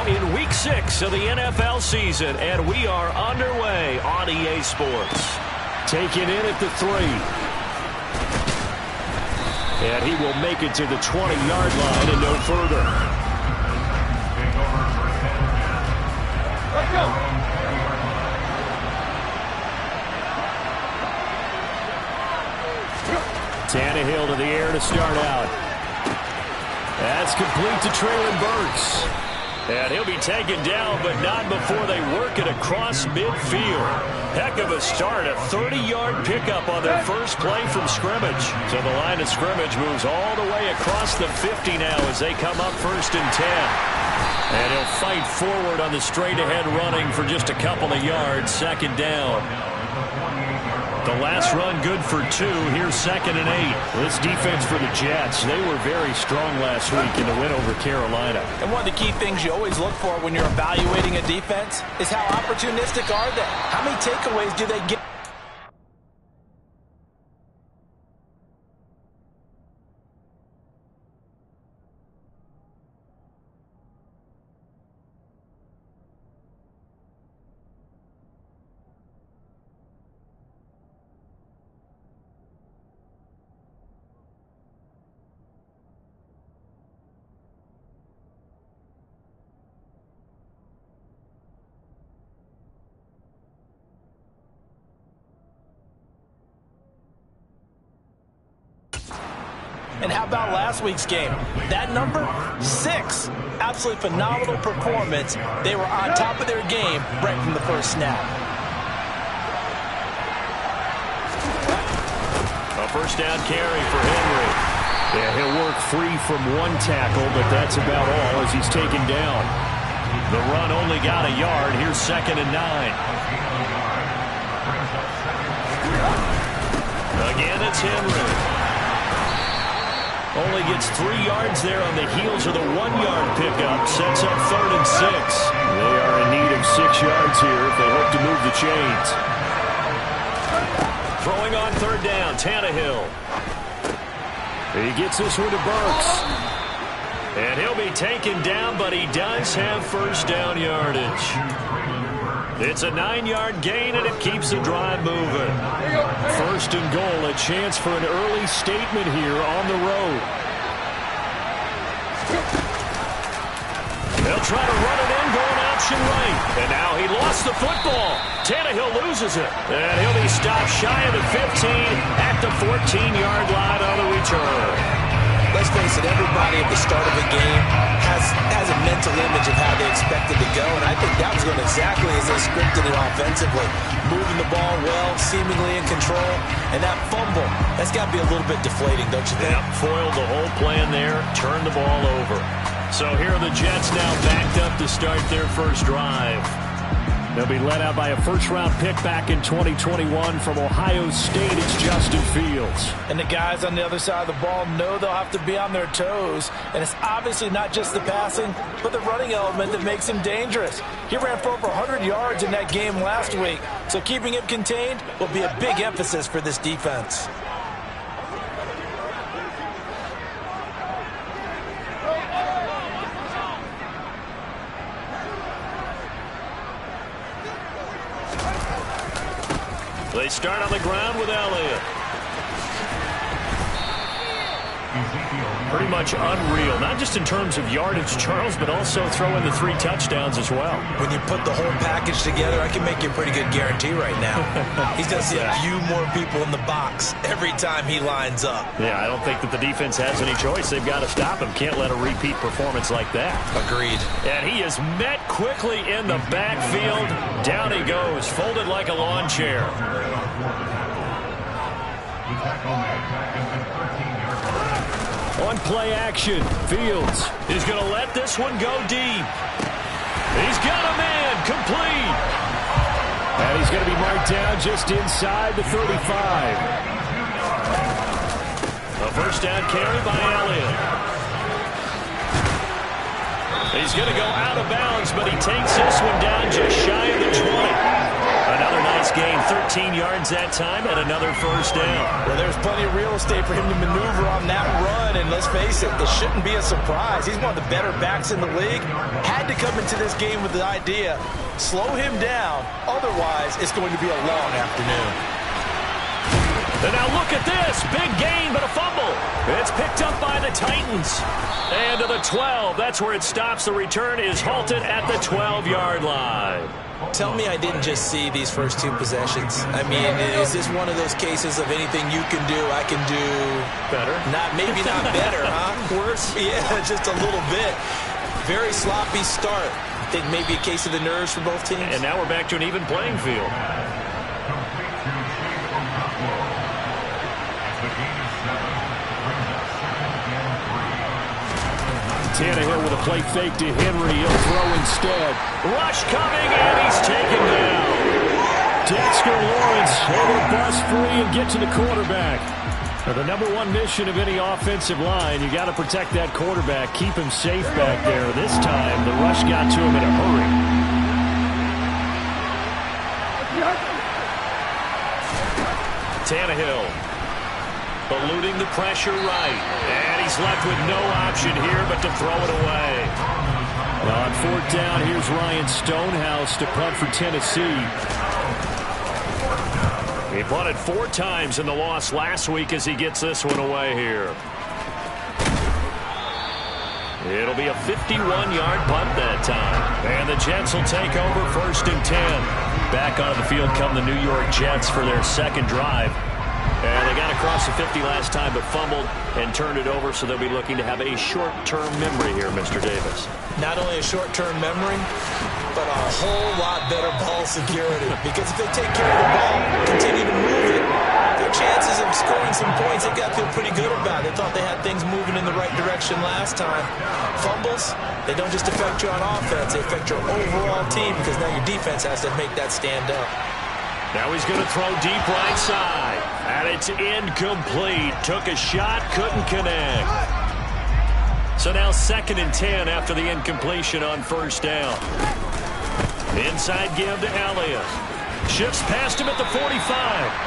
now in Week 6 of the NFL season, and we are underway on EA Sports. Taken in at the 3. And he will make it to the 20-yard line and no further. Let's go. Tannehill to the air to start out. That's complete to Traylon Burks. And he'll be taken down, but not before they work it across midfield. Heck of a start, a 30-yard pickup on their first play from scrimmage. So the line of scrimmage moves all the way across the 50 now as they come up 1st and 10. And he'll fight forward on the straight-ahead running for just a couple of yards, 2nd down. The last run good for 2. Here's 2nd and 8. This defense for the Jets, they were very strong last week in the win over Carolina. And one of the key things you always look for when you're evaluating a defense is how opportunistic are they? How many takeaways do they get? And how about last week's game? That number, 6. Absolutely phenomenal performance. They were on top of their game right from the first snap. A first down carry for Henry. Yeah, he'll work free from one tackle, but that's about all as he's taken down. The run only got a yard. Here's 2nd and 9. Again, it's Henry. Only gets 3 yards there on the heels of the 1-yard pickup. Sets up 3rd and 6. They are in need of 6 yards here if they hope to move the chains. Throwing on 3rd down, Tannehill. He gets this one to Burks. And he'll be taken down, but he does have first down yardage. It's a 9-yard gain, and it keeps the drive moving. 1st and goal, a chance for an early statement here on the road. They'll try to run it in, going option right. And now he lost the football. Tannehill loses it. And he'll be stopped shy of the 15 at the 14-yard line on the return. Let's face it, everybody at the start of a game has a mental image of how they expect it to go, and I think that was going exactly as they scripted it offensively. Moving the ball well, seemingly in control, and that fumble, that's got to be a little bit deflating, don't you think? Yep, foiled the whole plan there, turned the ball over. So here are the Jets now backed up to start their first drive. They'll be led out by a first-round pick back in 2021 from Ohio State. It's Justin Fields. And the guys on the other side of the ball know they'll have to be on their toes. And it's obviously not just the passing, but the running element that makes him dangerous. He ran for over 100 yards in that game last week. So keeping him contained will be a big emphasis for this defense. They start on the ground with Elliott. Pretty much unreal, not just in terms of yardage, Charles, but also throw in the 3 touchdowns as well. When you put the whole package together, I can make you a pretty good guarantee right now. He's going to see a few more people in the box every time he lines up. Yeah, I don't think that the defense has any choice. They've got to stop him. Can't let a repeat performance like that. Agreed. And he is met quickly in the backfield. Down he goes, folded like a lawn chair. On play action, Fields is going to let this one go deep. He's got a man, complete. And he's going to be marked down just inside the 35. A first down carry by Elliott. He's going to go out of bounds, but he takes this one down just shy of the 20. Another nice gain, 13 yards that time, and another first down. Well, there's plenty of real estate for him to maneuver on that run, and let's face it, it shouldn't be a surprise. He's one of the better backs in the league. Had to come into this game with the idea, slow him down, otherwise it's going to be a long afternoon. And now look at this. Big gain, but a fumble. It's picked up by the Titans. And to the 12. That's where it stops. The return is halted at the 12-yard line. Tell me I didn't just see these first two possessions. I mean, is this one of those cases of anything you can do, I can do better? Maybe not better, huh? Worse? Yeah, just a little bit. Very sloppy start. I think maybe a case of the nerves for both teams. And now we're back to an even playing field. Tannehill with a play fake to Henry. He'll throw instead. Rush coming, and he's taken down. Dexter Lawrence able to bust free and get to the quarterback. Now, the number one mission of any offensive line, you got to protect that quarterback, keep him safe back there. This time, the rush got to him in a hurry. Tannehill eluding the pressure right. And he's left with no option here but to throw it away. On fourth down, here's Ryan Stonehouse to punt for Tennessee. He punted 4 times in the loss last week as he gets this one away here. It'll be a 51-yard punt that time. And the Jets will take over 1st and 10. Back onto the field come the New York Jets for their second drive. And they got across the 50 last time, but fumbled and turned it over, so they'll be looking to have a short-term memory here, Mr. Davis. Not only a short-term memory, but a whole lot better ball security. Because if they take care of the ball, continue to move it, their chances of scoring some points, they got to feel pretty good about it. They thought they had things moving in the right direction last time. Fumbles, they don't just affect you on offense, they affect your overall team, because now your defense has to make that stand up. Now he's going to throw deep right side. And it's incomplete. Took a shot, couldn't connect. So now 2nd and 10 after the incompletion on 1st down. Inside give to Elliott. Shifts past him at the 45.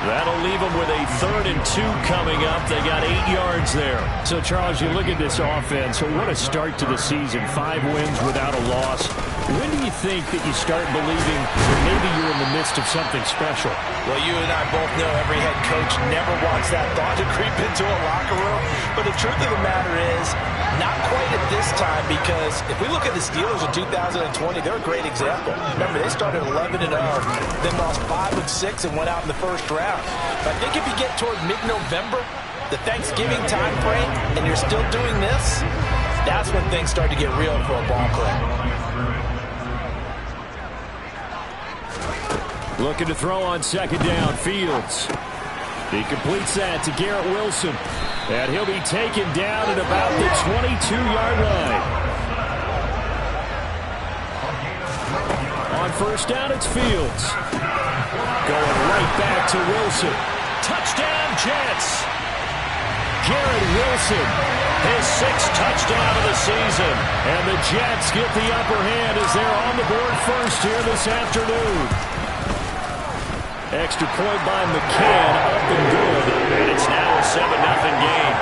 That'll leave him with a 3rd and 2 coming up. They got 8 yards there. So, Charles, you look at this offense. What a start to the season. 5 wins without a loss. When do you think that you start believing that maybe you're in the midst of something special? Well, you and I both know every head coach never wants that thought to creep into a locker room. But the truth of the matter is, not quite at this time, because if we look at the Steelers in 2020, they're a great example. Remember, they started 11-0, then lost 5 of 6 and went out in the first round. But I think if you get toward mid-November, the Thanksgiving time frame, and you're still doing this, that's when things start to get real for a ball club. Looking to throw on 2nd down, Fields. He completes that to Garrett Wilson. And he'll be taken down at about the 22-yard line. On 1st down, it's Fields. Going right back to Wilson. Touchdown, Jets. Garrett Wilson, his 6th touchdown of the season. And the Jets get the upper hand as they're on the board first here this afternoon. Extra point by McCann, up and good. And it's now a 7-0 game.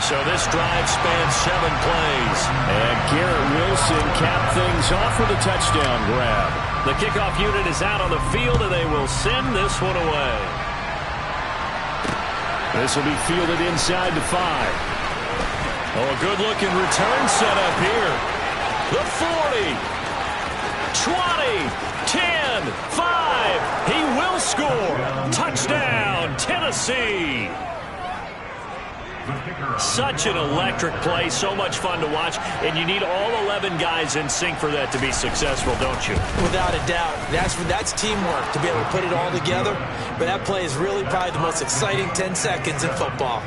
So this drive spans 7 plays. And Garrett Wilson capped things off with a touchdown grab. The kickoff unit is out on the field, and they will send this one away. This will be fielded inside the 5. Oh, a good-looking return set up here. The 40, 20, 10, 5. He will score. Touchdown, Tennessee. Such an electric play, so much fun to watch, and you need all 11 guys in sync for that to be successful, don't you? Without a doubt. That's teamwork to be able to put it all together, but that play is really probably the most exciting 10 seconds in football.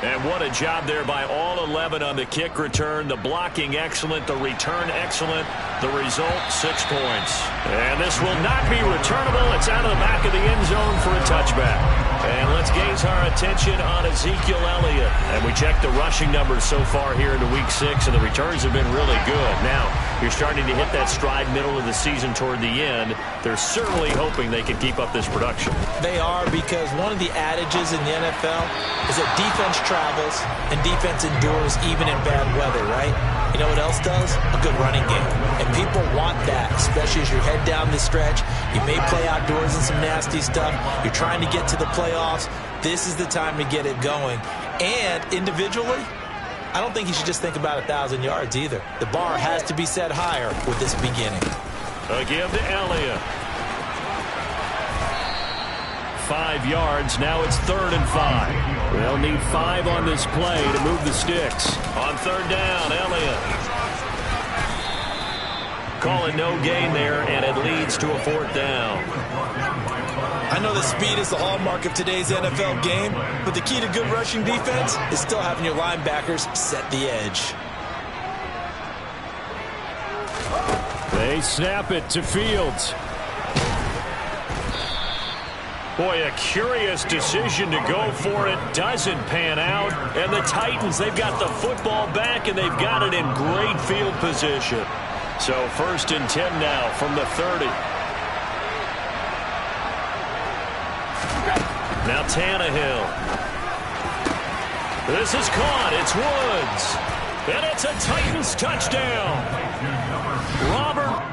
And what a job there by all 11 on the kick return. The blocking excellent, the return excellent. The result, 6 points. And this will not be returnable. It's out of the back of the end zone for a touchback. And let's gaze our attention on Ezekiel Elliott. And we check the rushing numbers so far here into Week 6, and the returns have been really good. Now, you're starting to hit that stride middle of the season toward the end. They're certainly hoping they can keep up this production. They are, because one of the adages in the NFL is that defense travels and defense endures even in bad weather, right? You know, else does? A good running game. And people want that, especially as you head down the stretch. You may play outdoors in some nasty stuff. You're trying to get to the playoffs. This is the time to get it going. And individually, I don't think you should just think about 1,000 yards either. The bar has to be set higher with this beginning. Again to Elliott. 5 yards. Now it's 3rd and 5. They'll need 5 on this play to move the sticks. On 3rd down, Elliott. Calling no gain there, and it leads to a 4th down. I know the speed is the hallmark of today's NFL game, but the key to good rushing defense is still having your linebackers set the edge. They snap it to Fields. Boy, a curious decision to go for it. Doesn't pan out. And the Titans, they've got the football back, and they've got it in great field position. So 1st and 10 now from the 30. Now Tannehill. This is caught. It's Woods. And it's a Titans touchdown. Robert.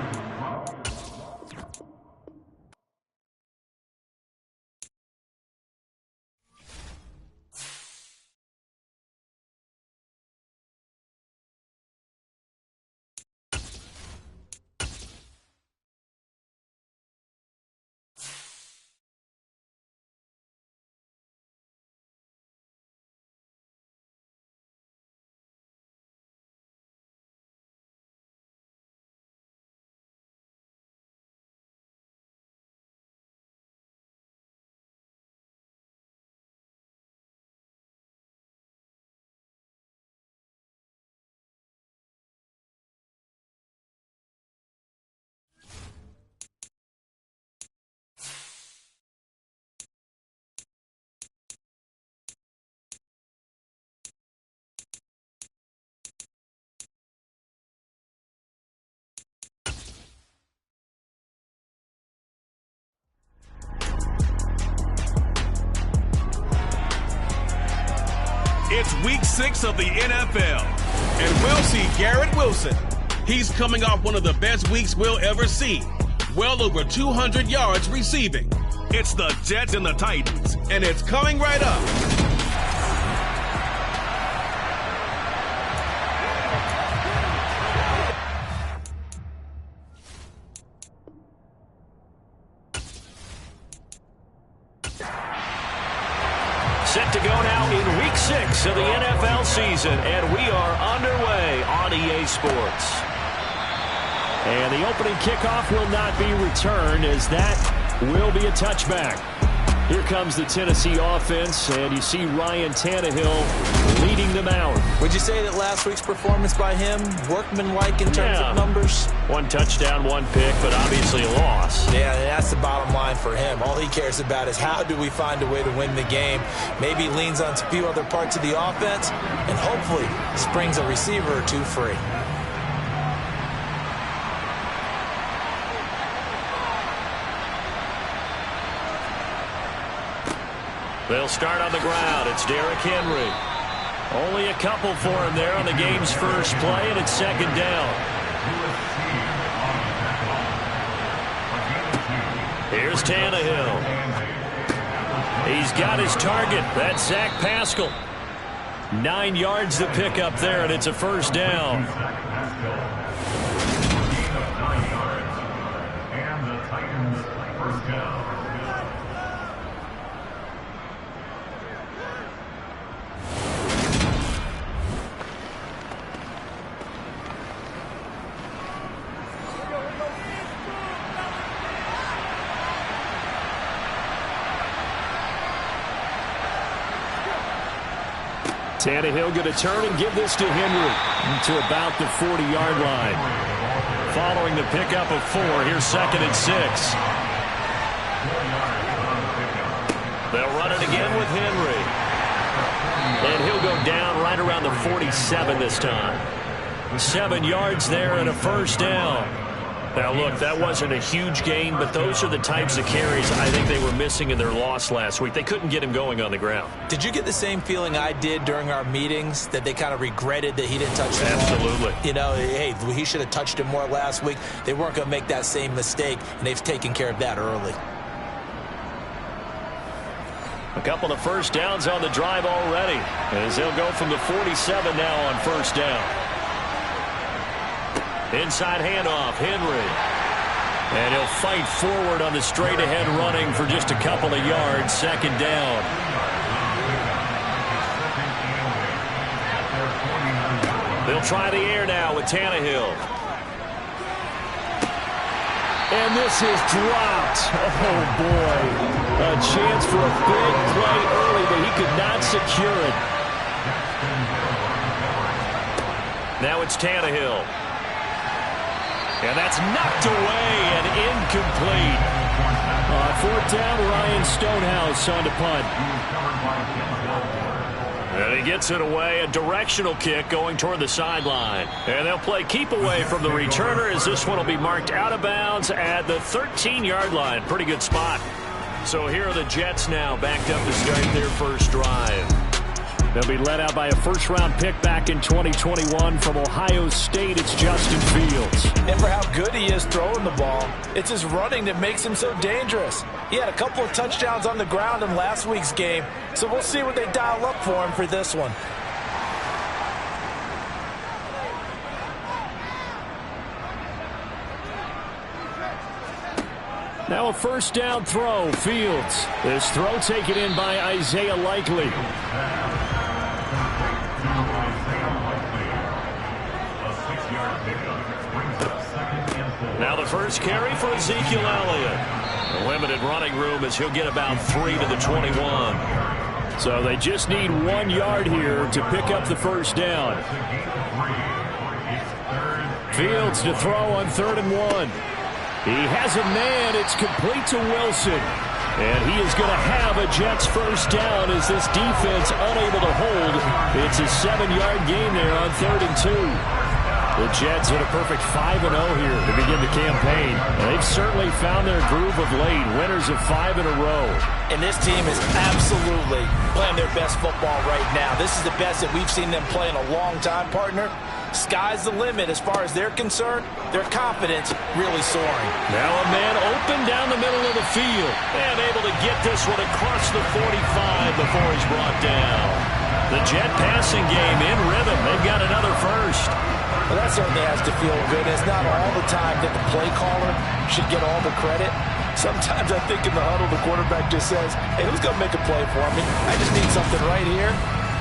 It's week 6 of the NFL, and we'll see Garrett Wilson. He's coming off one of the best weeks we'll ever see. Well over 200 yards receiving. It's the Jets and the Titans, and it's coming right up. Set to go now in week 6 of the NFL season, and we are underway on EA Sports. And the opening kickoff will not be returned, as that will be a touchback. Here comes the Tennessee offense, and you see Ryan Tannehill leading them out. Would you say that last week's performance by him, workmanlike in terms of numbers? 1 touchdown, 1 pick, but obviously a loss. Yeah, that's the bottom line for him. All he cares about is how do we find a way to win the game. Maybe he leans on a few other parts of the offense, and hopefully springs a receiver or two free. They'll start on the ground. It's Derrick Henry. Only a couple for him there on the game's first play, and it's 2nd down. Here's Tannehill. He's got his target. That's Zach Pascal. 9 yards to pick up there, and it's a 1st down. And the Titans 1st down. Tannehill going to turn and give this to Henry to about the 40-yard line. Following the pickup of 4, here's 2nd and 6. They'll run it again with Henry. And he'll go down right around the 47 this time. 7 yards there and a 1st down. Now, look, that wasn't a huge gain, but those are the types of carries I think they were missing in their loss last week. They couldn't get him going on the ground. Did you get the same feeling I did during our meetings, that they kind of regretted that he didn't touch the ball? Absolutely. You know, hey, he should have touched it more last week. They weren't going to make that same mistake, and they've taken care of that early. A couple of first downs on the drive already, as they'll go from the 47 now on first down. Inside handoff, Henry. And he'll fight forward on the straight-ahead running for just a couple of yards, second down. They'll try the air now with Tannehill. And this is dropped. Oh, boy. A chance for a big play early, but he could not secure it. Now it's Tannehill. And that's knocked away and incomplete. On fourth down, Ryan Stonehouse on to punt. And he gets it away, a directional kick going toward the sideline. And they'll play keep away from the returner, as this one will be marked out of bounds at the 13-yard line. Pretty good spot. So here are the Jets now, backed up to start their first drive. They'll be led out by a first-round pick back in 2021 from Ohio State. It's Justin Fields. And for how good he is throwing the ball, it's his running that makes him so dangerous. He had a couple of touchdowns on the ground in last week's game, so we'll see what they dial up for him for this one. Now a first down throw, Fields. This throw taken in by Isaiah Likely. Now the first carry for Ezekiel Elliott. A limited running room as he'll get about 3 to the 21. So they just need 1 yard here to pick up the first down. Fields to throw on 3rd and 1. He has a man. It's complete to Wilson. And he is going to have a Jets first down as this defense unable to hold. It's a 7-yard gain there on 3rd and 2. The Jets hit a perfect 5-0 here to begin the campaign. They've certainly found their groove of late, winners of 5 in a row. And this team is absolutely playing their best football right now. This is the best that we've seen them play in a long time, partner. Sky's the limit as far as they're concerned. Their confidence really soaring. Now a man open down the middle of the field. And able to get this one across the 45 before he's brought down. The Jet passing game in rhythm. They've got another first. Well, that certainly has to feel good. It's not all the time that the play caller should get all the credit. Sometimes I think in the huddle, the quarterback just says, hey, who's going to make a play for me? I just need something right here.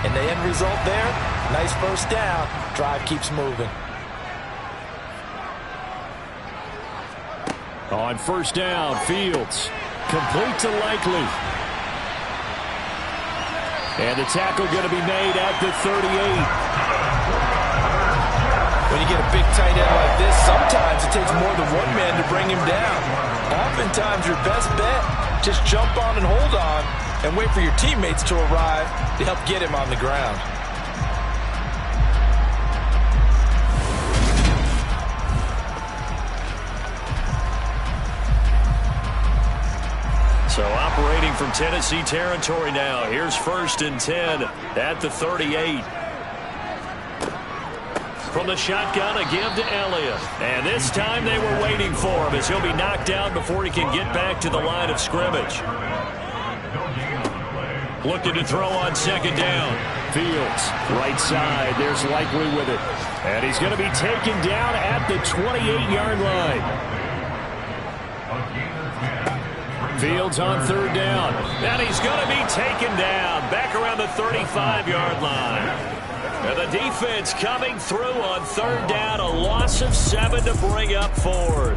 And the end result there, nice first down. Drive keeps moving. On first down, Fields. Complete to Likely. And the tackle going to be made at the 38. When you get a big tight end like this, sometimes it takes more than one man to bring him down. Oftentimes, your best bet, just jump on and hold on and wait for your teammates to arrive to help get him on the ground. So operating from Tennessee territory now. Here's 1st and 10 at the 38. From the shotgun, a give to Elliott. And this time they were waiting for him as he'll be knocked down before he can get back to the line of scrimmage. Looking to throw on 2nd down. Fields, right side. There's Likely with it. And he's going to be taken down at the 28-yard line. Fields on 3rd down. And he's going to be taken down back around the 35-yard line. And the defense coming through on 3rd down. A loss of 7 to bring up 4th.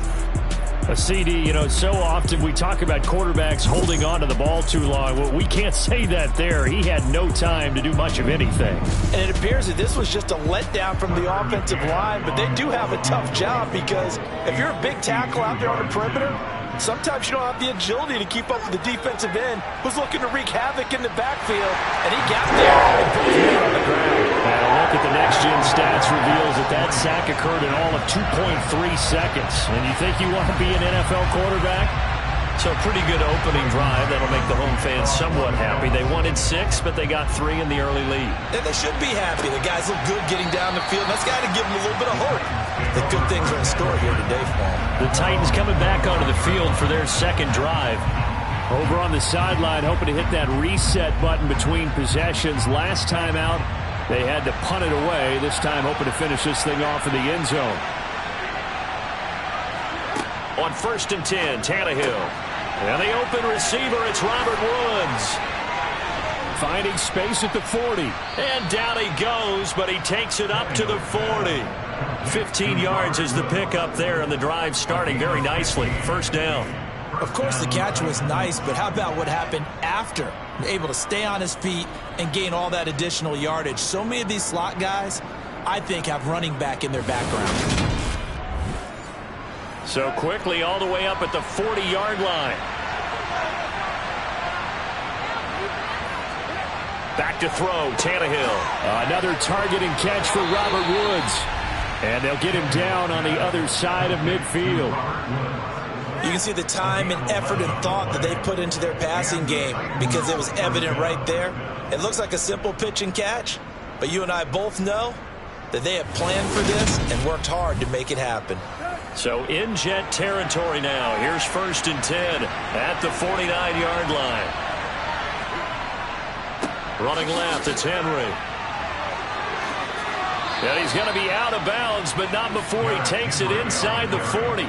A CD, you know, so often we talk about quarterbacks holding on to the ball too long. Well, we can't say that there. He had no time to do much of anything. And it appears that this was just a letdown from the offensive line, but they do have a tough job because if you're a big tackle out there on the perimeter, sometimes you don't have the agility to keep up with the defensive end who's looking to wreak havoc in the backfield, and he got there and put his man on the ground. look at the next-gen stats reveals that sack occurred in all of 2.3 seconds. And you think you want to be an NFL quarterback? So pretty good opening drive. That'll make the home fans somewhat happy. They wanted 6, but they got 3 in the early lead. And they should be happy. The guys look good getting down the field. That's got to give them a little bit of hope. The good things are in store here today for them. The Titans coming back onto the field for their second drive. Over on the sideline, hoping to hit that reset button between possessions. Last time out, they had to punt it away. This time, hoping to finish this thing off in the end zone. On 1st and 10, Tannehill. And the open receiver, it's Robert Woods. Finding space at the 40. And down he goes, but he takes it up to the 40. 15 yards is the pickup there, and the drive starting very nicely. First down. Of course, the catch was nice, but how about what happened after? Able to stay on his feet and gain all that additional yardage. So many of these slot guys, I think, have running back in their background. So quickly all the way up at the 40-yard line. Back to throw, Tannehill. Another target and catch for Robert Woods. And they'll get him down on the other side of midfield. You can see the time and effort and thought that they put into their passing game because it was evident right there. It looks like a simple pitch and catch, but you and I both know that they have planned for this and worked hard to make it happen. So in jet territory now. Here's 1st and 10 at the 49-yard line. Running left, it's Henry. And he's going to be out of bounds, but not before he takes it inside the 40.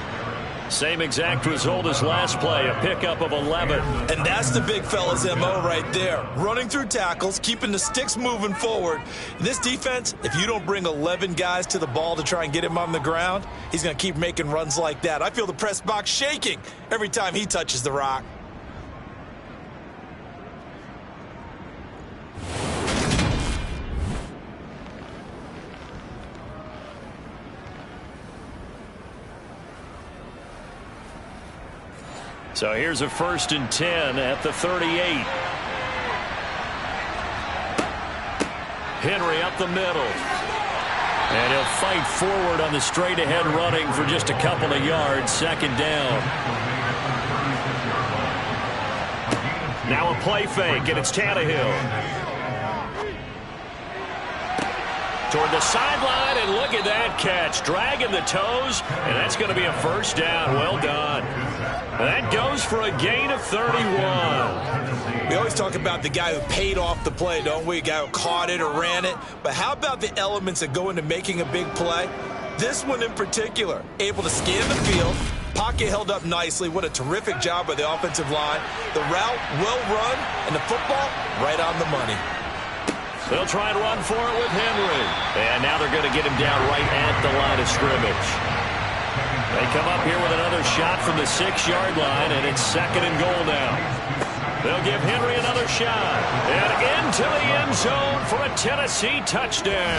Same exact result as last play, a pickup of 11. And that's the big fella's MO right there. Running through tackles, keeping the sticks moving forward. This defense, if you don't bring 11 guys to the ball to try and get him on the ground, he's going to keep making runs like that. I feel the press box shaking every time he touches the rock. So here's a 1st and 10 at the 38. Henry up the middle. And he'll fight forward on the straight-ahead running for just a couple of yards. Second down. Now a play fake, and it's Tannehill. Toward the sideline, and look at that catch. Dragging the toes, and that's going to be a first down. Well done. That goes for a gain of 31. We always talk about the guy who paid off the play, don't we? A guy who caught it or ran it. But how about the elements that go into making a big play? This one in particular, able to scan the field, pocket held up nicely. What a terrific job by the offensive line. The route well run, and the football right on the money. They'll try and run for it with Henry. And now they're going to get him down right at the line of scrimmage. They come up here with another shot from the 6-yard line, and it's 2nd and goal now. They'll give Henry another shot. And into the end zone for a Tennessee touchdown.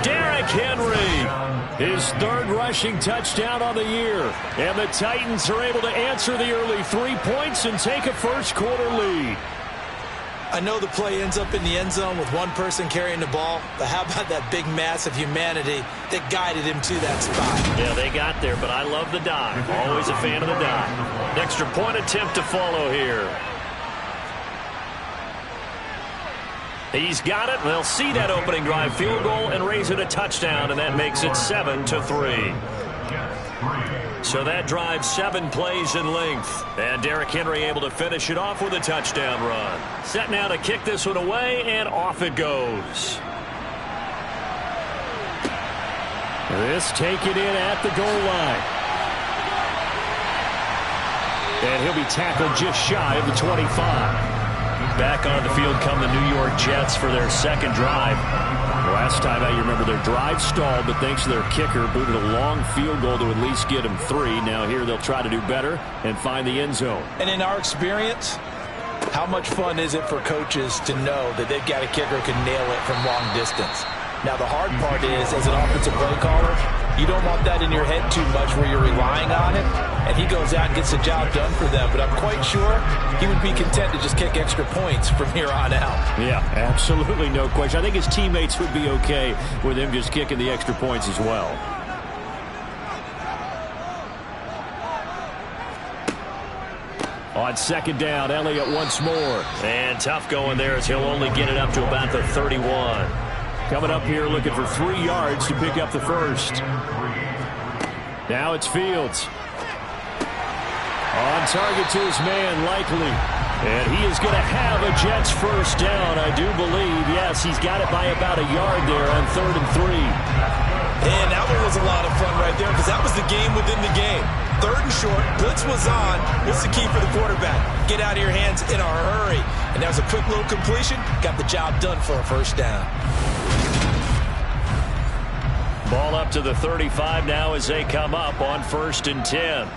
Derrick Henry, his 3rd rushing touchdown on the year. And the Titans are able to answer the early 3 points and take a first-quarter lead. I know the play ends up in the end zone with one person carrying the ball, but how about that big mass of humanity that guided him to that spot? Yeah, they got there, but I love the dive. Always a fan of the dive. Extra point attempt to follow here. He's got it. They'll see that opening drive field goal and raise it a touchdown, and that makes it 7-3. So that drives 7 plays in length. And Derrick Henry able to finish it off with a touchdown run. Set now to kick this one away, and off it goes. This taken in at the goal line. And he'll be tackled just shy of the 25. Back on the field come the New York Jets for their second drive. Last time out, you remember their drive stalled, but thanks to their kicker, booted a long field goal to at least get them 3. Now here they'll try to do better and find the end zone. And in our experience, how much fun is it for coaches to know that they've got a kicker who can nail it from long distance? Now the hard part is, as an offensive play caller, You don't want that in your head too much where you're relying on it, and he goes out and gets the job done for them. But I'm quite sure he would be content to just kick extra points from here on out. Yeah, absolutely no question. I think his teammates would be okay with him just kicking the extra points as well. On second down, Elliott once more. And tough going there as he'll only get it up to about the 31. Coming up here looking for 3 yards to pick up the first. Now it's Fields. On target to his man, Likely. And he is going to have a Jets first down, I do believe. Yes, he's got it by about a yard there on 3rd and 3. And that one was a lot of fun right there because that was the game within the game. 3rd and short, blitz was on. What's the key for the quarterback? Get out of your hands in a hurry. And that was a quick little completion. Got the job done for a first down. Ball up to the 35 now as they come up on 1st and 10.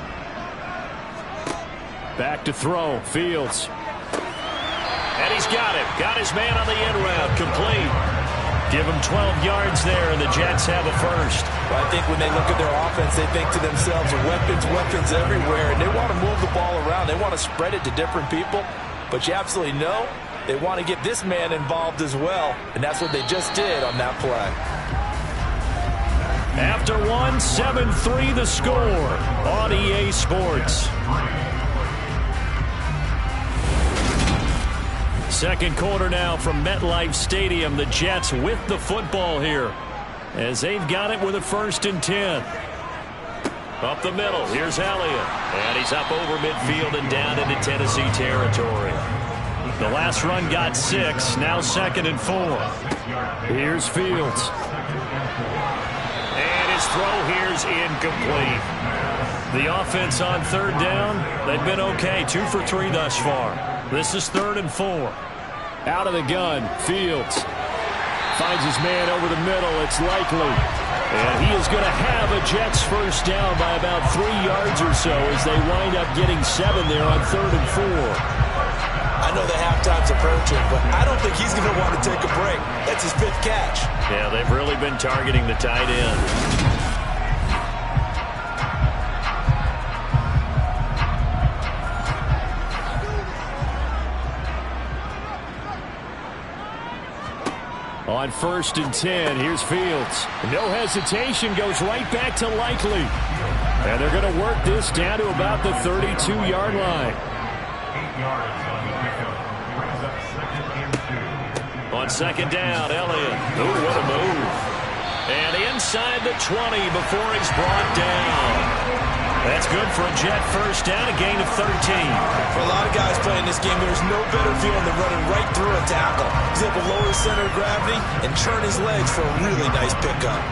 Back to throw, Fields. And he's got it. Got his man on the end route, complete. Give him 12 yards there, and the Jets have a first. Well, I think when they look at their offense, they think to themselves, weapons everywhere, and they want to move the ball around. They want to spread it to different people, but you absolutely know they want to get this man involved as well, and that's what they just did on that play. After one, 7-3 the score on EA Sports. Second quarter now from MetLife Stadium. The Jets with the football here as they've got it with a 1st and 10. Up the middle, here's Elliott. And he's up over midfield and down into Tennessee territory. The last run got 6, now 2nd and 4. Here's Fields. And his throw here's incomplete. The offense on 3rd down, they've been okay, 2 for 3 thus far. This is 3rd and 4. Out of the gun, Fields finds his man over the middle. It's Likely. And he is going to have a Jets first down by about 3 yards or so as they wind up getting 7 there on 3rd and 4. I know the halftime's approaching, but I don't think he's going to want to take a break. That's his 5th catch. Yeah, they've really been targeting the tight end. On 1st and 10, here's Fields. No hesitation, goes right back to Likely. And they're going to work this down to about the 32-yard line. 8 yards on the pickup. Brings up 2nd and 2. On 2nd down, Elliott. Ooh, what a move. And inside the 20 before he's brought down. That's good for a Jet first down, a gain of 13. For a lot of guys playing this game, there's no better feeling than running right through a tackle. He's able to lower his center of gravity and turn his legs for a really nice pickup.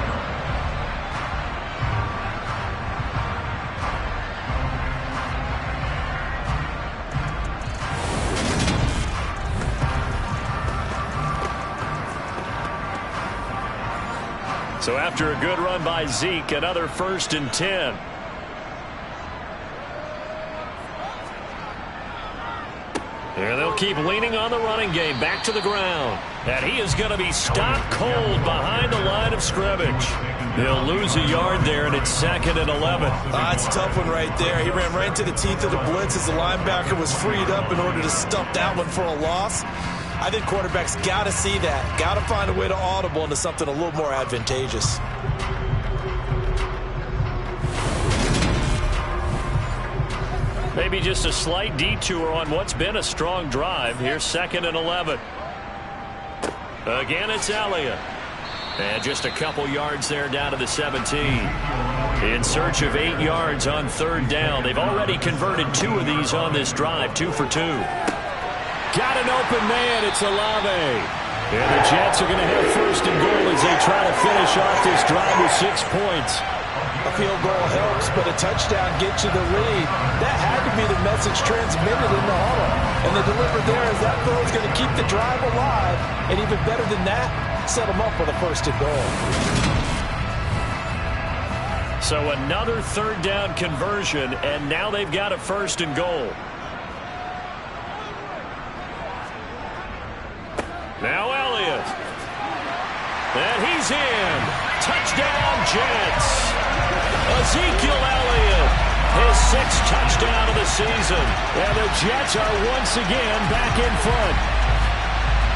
So after a good run by Zeke, another 1st and 10. And they'll keep leaning on the running game. Back to the ground. And he is going to be stopped cold behind the line of scrimmage. He'll lose a yard there, and it's 2nd and 11. That's a tough one right there. He ran right into the teeth of the blitz as the linebacker was freed up in order to stuff that one for a loss. I think quarterbacks got to see that. Got to find a way to audible into something a little more advantageous. Maybe just a slight detour on what's been a strong drive. Here's 2nd and 11. Again, it's Elliott. And just a couple yards there down to the 17. In search of 8 yards on 3rd down. They've already converted 2 of these on this drive, 2 for 2. Got an open man. It's Olave. And the Jets are going to have 1st and goal as they try to finish off this drive with 6 points. A field goal helps, but a touchdown gets you the lead. That had to be the message transmitted in the huddle. And the delivered there is that throw is going to keep the drive alive. And even better than that, set them up with a 1st and goal. So another 3rd down conversion, and now they've got a 1st and goal. Now Elliott. And he's in. Touchdown, Jets. Ezekiel Elliott, his 6th touchdown of the season. And the Jets are once again back in front.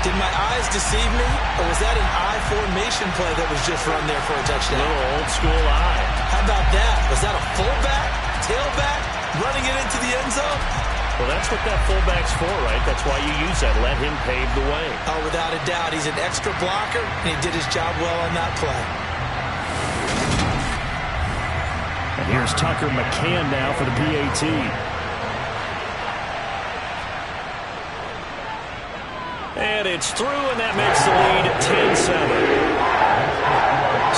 Did my eyes deceive me, or was that an I formation play that was just run there for a touchdown? A little old school eye. How about that? Was that a fullback, tailback, running it into the end zone? Well, that's what that fullback's for, right? That's why you use that. Let him pave the way. Oh, without a doubt. He's an extra blocker, and he did his job well on that play. And here's Tucker McCann now for the PAT. And it's through, and that makes the lead 10-7.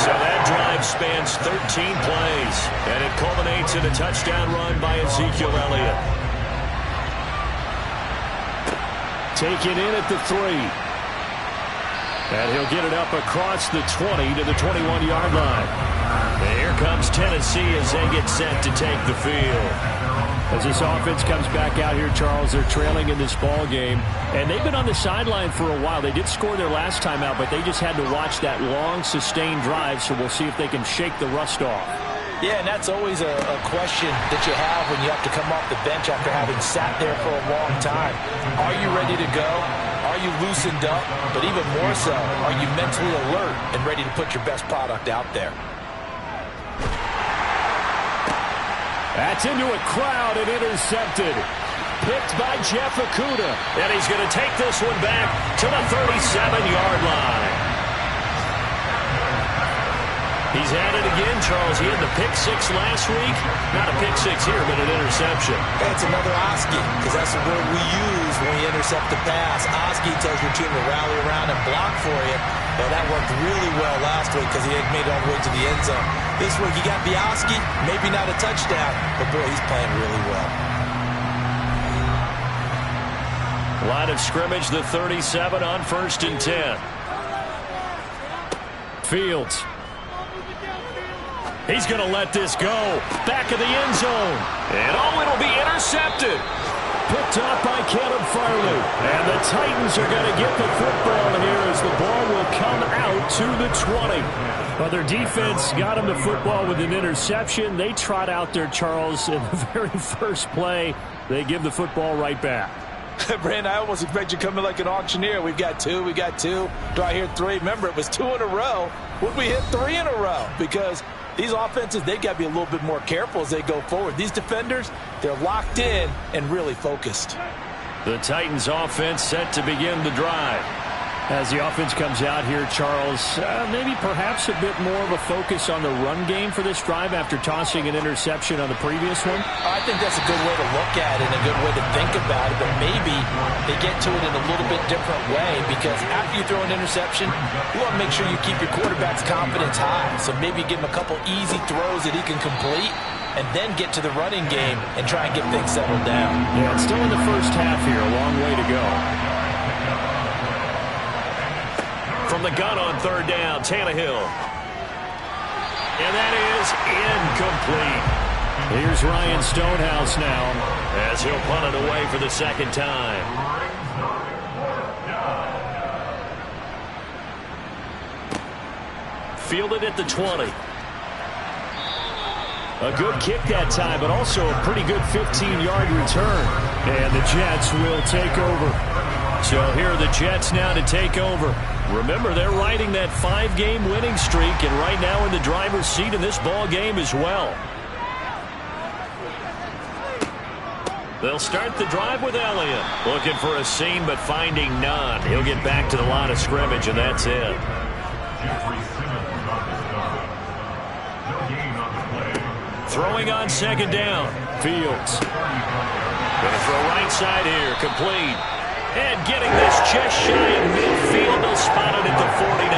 So that drive spans 13 plays, and it culminates in a touchdown run by Ezekiel Elliott. Taken in at the 3. And he'll get it up across the 20 to the 21-yard line. And here comes Tennessee as they get set to take the field. As this offense comes back out here, Charles, they're trailing in this ball game. And they've been on the sideline for a while. They did score their last time out, but they just had to watch that long, sustained drive. So we'll see if they can shake the rust off. Yeah, and that's always a question that you have when you have to come off the bench after having sat there for a long time. Are you ready to go? Are you loosened up? But even more so, are you mentally alert and ready to put your best product out there? That's into a crowd and intercepted. Picked by Jeff Okudah. And he's going to take this one back to the 37-yard line. He's at it again, Charles. He had the pick 6 last week. Not a pick 6 here, but an interception. It's another Oski, because that's the word we use when we intercept the pass. Oski tells your team to rally around and block for you. Well, that worked really well last week because he had made it all the way to the end zone. This week, you got Oski, maybe not a touchdown, but boy, he's playing really well. Line of scrimmage, the 37 on 1st and 10. Fields. He's going to let this go. Back of the end zone. And it'll be intercepted. Picked off by Caleb Farley. And the Titans are going to get the football here as the ball will come out to the 20. Well, their defense got him the football with an interception. They trot out there, Charles, in the very first play. They give the football right back. Brandon, I almost expect you to come in like an auctioneer. We've got 2, we got 2. Do I hear 3? Remember, it was 2 in a row. Would we hit 3 in a row? Because these offenses, they've got to be a little bit more careful as they go forward. These defenders, they're locked in and really focused. The Titans offense set to begin the drive. As the offense comes out here, Charles, maybe perhaps a bit more of a focus on the run game for this drive after tossing an interception on the previous one? I think that's a good way to look at it and a good way to think about it, but maybe they get to it in a little bit different way because after you throw an interception, you want to make sure you keep your quarterback's confidence high. So maybe give him a couple easy throws that he can complete and then get to the running game and try and get things settled down. Yeah, it's still in the first half here, a long way to go. From the gun on 3rd down, Tannehill. And that is incomplete. Here's Ryan Stonehouse now as he'll punt it away for the 2nd time. Fielded at the 20. A good kick that time, but also a pretty good 15-yard return. And the Jets will take over. So here are the Jets now to take over. Remember, they're riding that 5-game winning streak, and right now in the driver's seat in this ball game as well. They'll start the drive with Elliott. Looking for a seam, but finding none. He'll get back to the line of scrimmage, and that's it. Throwing on 2nd down. Fields. Going to throw right side here. Complete. And getting this just shy of midfield. They'll spot it at the 49.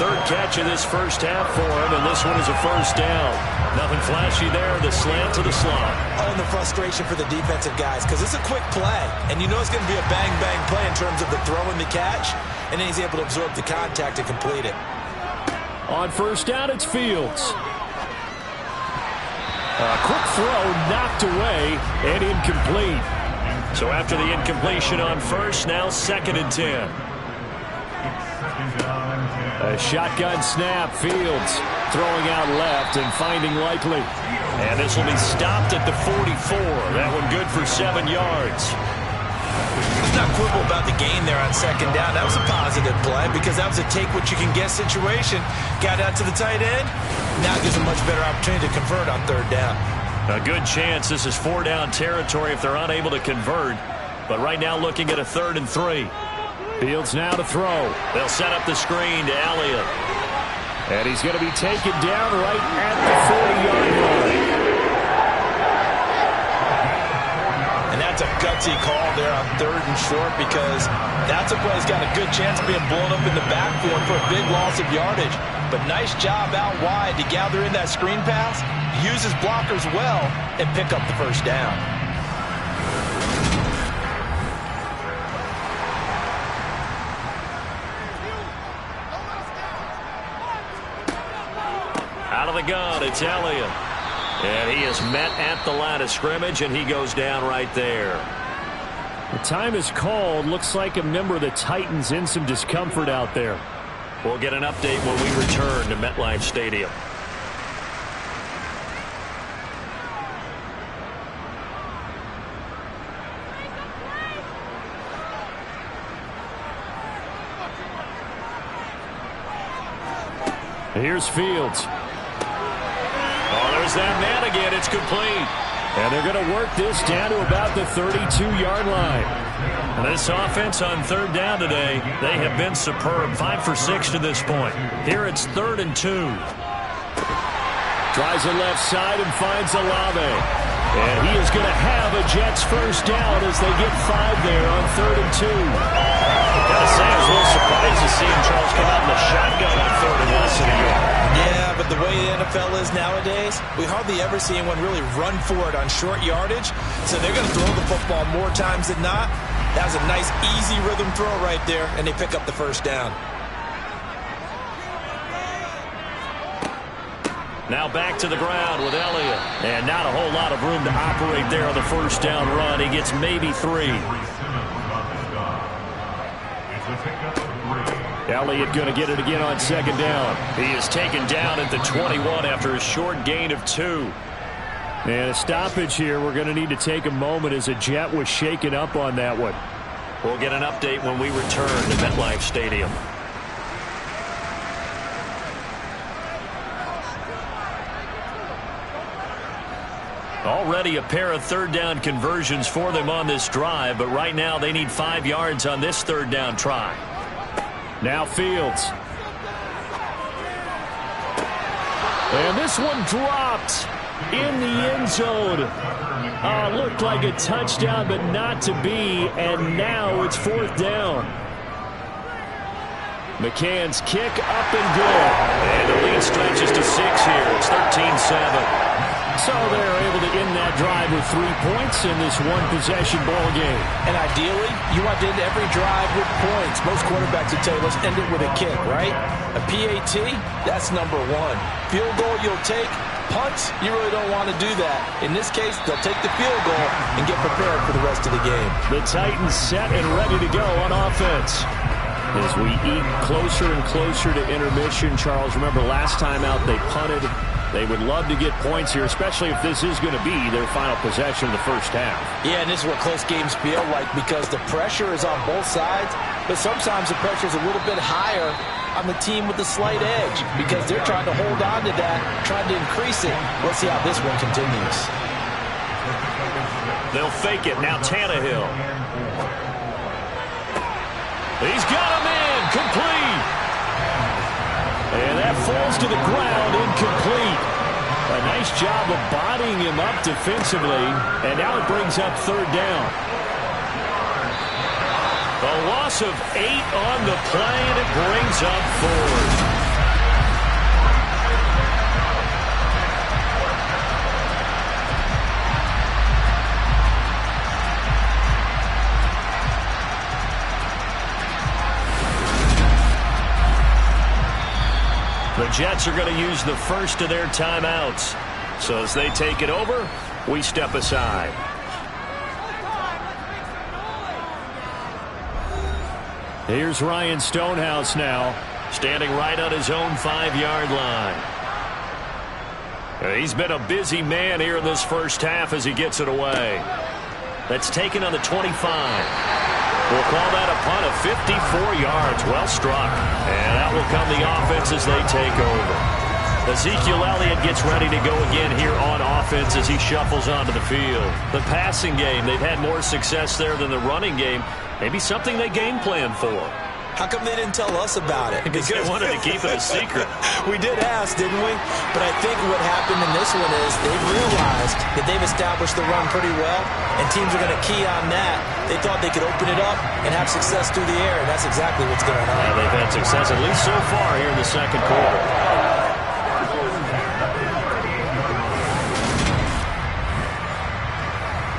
3rd catch of this first half for him, and this one is a 1st down. Nothing flashy there. The slant to the slot. Oh, and the frustration for the defensive guys because it's a quick play. And you know it's going to be a bang-bang play in terms of the throw and the catch. And then he's able to absorb the contact and complete it. On 1st down, it's Fields. A quick throw knocked away and incomplete. So after the incompletion on 1st, now 2nd and 10. 2nd down and 10. A shotgun snap. Fields throwing out left and finding Likely. And this will be stopped at the 44. That one good for 7 yards. He's not quibble about the gain there on second down. That was a positive play because that was a take-what-you-can-get situation. Got out to the tight end. Now gives a much better opportunity to convert on third down. A good chance this is 4-down territory if they're unable to convert. But right now looking at a 3rd and 3. Fields now to throw. They'll set up the screen to Elliott. And he's going to be taken down right at the 40-yard line. And that's a gutsy call there on 3rd and short because that's a play that's got a good chance of being blown up in the backfield for a big loss of yardage. But nice job out wide to gather in that screen pass, use his blockers well, and pick up the first down. Out of the gun, it's Elliott. And he is met at the line of scrimmage, and he goes down right there. The time is called. Looks like a member of the Titans in some discomfort out there. We'll get an update when we return to MetLife Stadium. Here's Fields. Oh, there's that man again. It's complete. And they're going to work this down to about the 32-yard line. And this offense on 3rd down today, they have been superb. 5 for 6 to this point. Here it's 3rd and 2. Tries the left side and finds Olave. And he is going to have a Jets first down as they get 5 there on 3rd and 2. Gotta say, I was a little surprised to see him, Charles, come out in the shotgun on 3rd and less than a yard. Yeah, but the way the NFL is nowadays, we hardly ever see anyone really run for it on short yardage. So they're going to throw the football more times than not. That was a nice, easy rhythm throw right there, and they pick up the first down. Now back to the ground with Elliott. And not a whole lot of room to operate there on the first down run. He gets maybe 3. Elliott going to get it again on 2nd down. He is taken down at the 21 after a short gain of 2. And a stoppage here. We're going to need to take a moment as a Jet was shaken up on that one. We'll get an update when we return to MetLife Stadium. Already a pair of 3rd down conversions for them on this drive, but right now they need 5 yards on this 3rd down try. Now Fields. And this one dropped in the end zone. Looked like a touchdown, but not to be. And now it's 4th down. McCann's kick up and good. And the lead stretches to 6 here. It's 13-7. So they're able to end that drive with 3 points in this one-possession ball game. And ideally, you want to end every drive with points. Most quarterbacks would tell you, let's end it with a kick, right? A PAT, that's number 1. Field goal you'll take. Punts, you really don't want to do that. In this case, they'll take the field goal and get prepared for the rest of the game. The Titans set and ready to go on offense. As we eat closer and closer to intermission, Charles, remember last time out they punted. They would love to get points here, especially if this is going to be their final possession of the first half. Yeah, and this is what close games feel like because the pressure is on both sides, but sometimes the pressure is a little bit higher on the team with the slight edge because they're trying to hold on to that, trying to increase it. We'll see how this one continues. They'll fake it. Now Tannehill. He's got him in. Complete. And that falls to the ground, incomplete. A nice job of bodying him up defensively, and now it brings up 3rd down. A loss of 8 on the play, and it brings up 4. The Jets are going to use the first of their timeouts. So as they take it over, we step aside. Here's Ryan Stonehouse now. standing right on his own 5-yard line. He's been a busy man here in this first half as he gets it away. That's taken on the 25. We'll call that a punt of 54 yards. Well struck. And that will come the offense as they take over. Ezekiel Elliott gets ready to go again here on offense as he shuffles onto the field. The passing game, they've had more success there than the running game. Maybe something they game plan for. How come they didn't tell us about it? Because they wanted to keep it a secret. We did ask, didn't we? But I think what happened in this one is they've realized that they've established the run pretty well, and teams are going to key on that. They thought they could open it up and have success through the air, and that's exactly what's going on. Yeah, they've had success, at least so far here in the second quarter.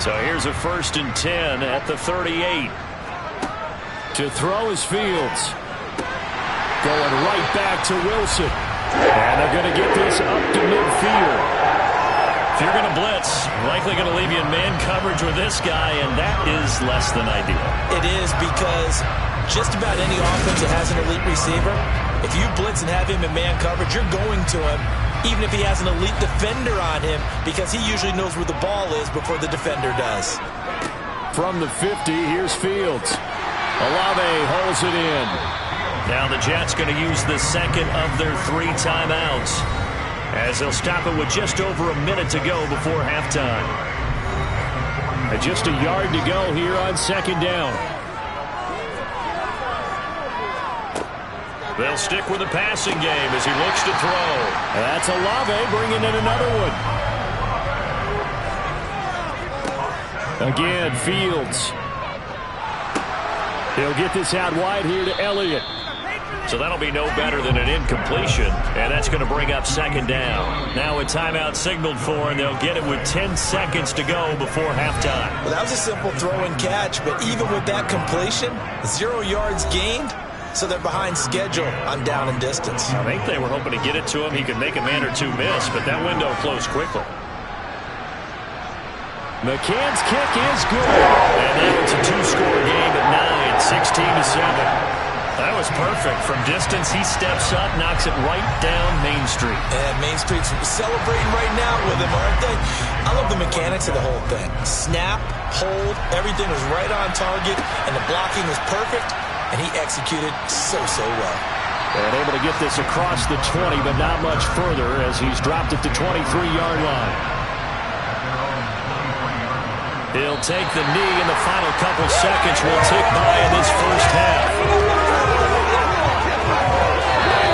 So here's a 1st and 10 at the 38. To throw is Fields. Going right back to Wilson. And they're going to get this up to midfield. If you're going to blitz, likely going to leave you in man coverage with this guy, and that is less than ideal. It is, because just about any offense that has an elite receiver, if you blitz and have him in man coverage, you're going to him, even if he has an elite defender on him, because he usually knows where the ball is before the defender does. From the 50, here's Fields. Olave holds it in. Now the Jets going to use the second of their 3 timeouts as they'll stop it with just over a minute to go before halftime. And just a yard to go here on 2nd down. They'll stick with the passing game as he looks to throw. That's Olave bringing in another one. Again, Fields. He'll get this out wide here to Elliott. So that'll be no better than an incompletion, and that's going to bring up 2nd down. Now a timeout signaled for, and they'll get it with 10 seconds to go before halftime. Well, that was a simple throw and catch, but even with that completion, 0 yards gained, so they're behind schedule on down and distance. I think they were hoping to get it to him. He could make a man or two miss, but that window closed quickly. McCann's kick is good. And now it's a 2-score game at 9, 16-7. That was perfect. From distance, he steps up, knocks it right down Main Street. And Main Street's celebrating right now with him, aren't they? I love the mechanics of the whole thing. Snap, hold, everything was right on target, and the blocking was perfect, and he executed so well. And able to get this across the 20, but not much further as he's dropped at the 23-yard line. He'll take the knee, and the final couple seconds will tick by in this first half.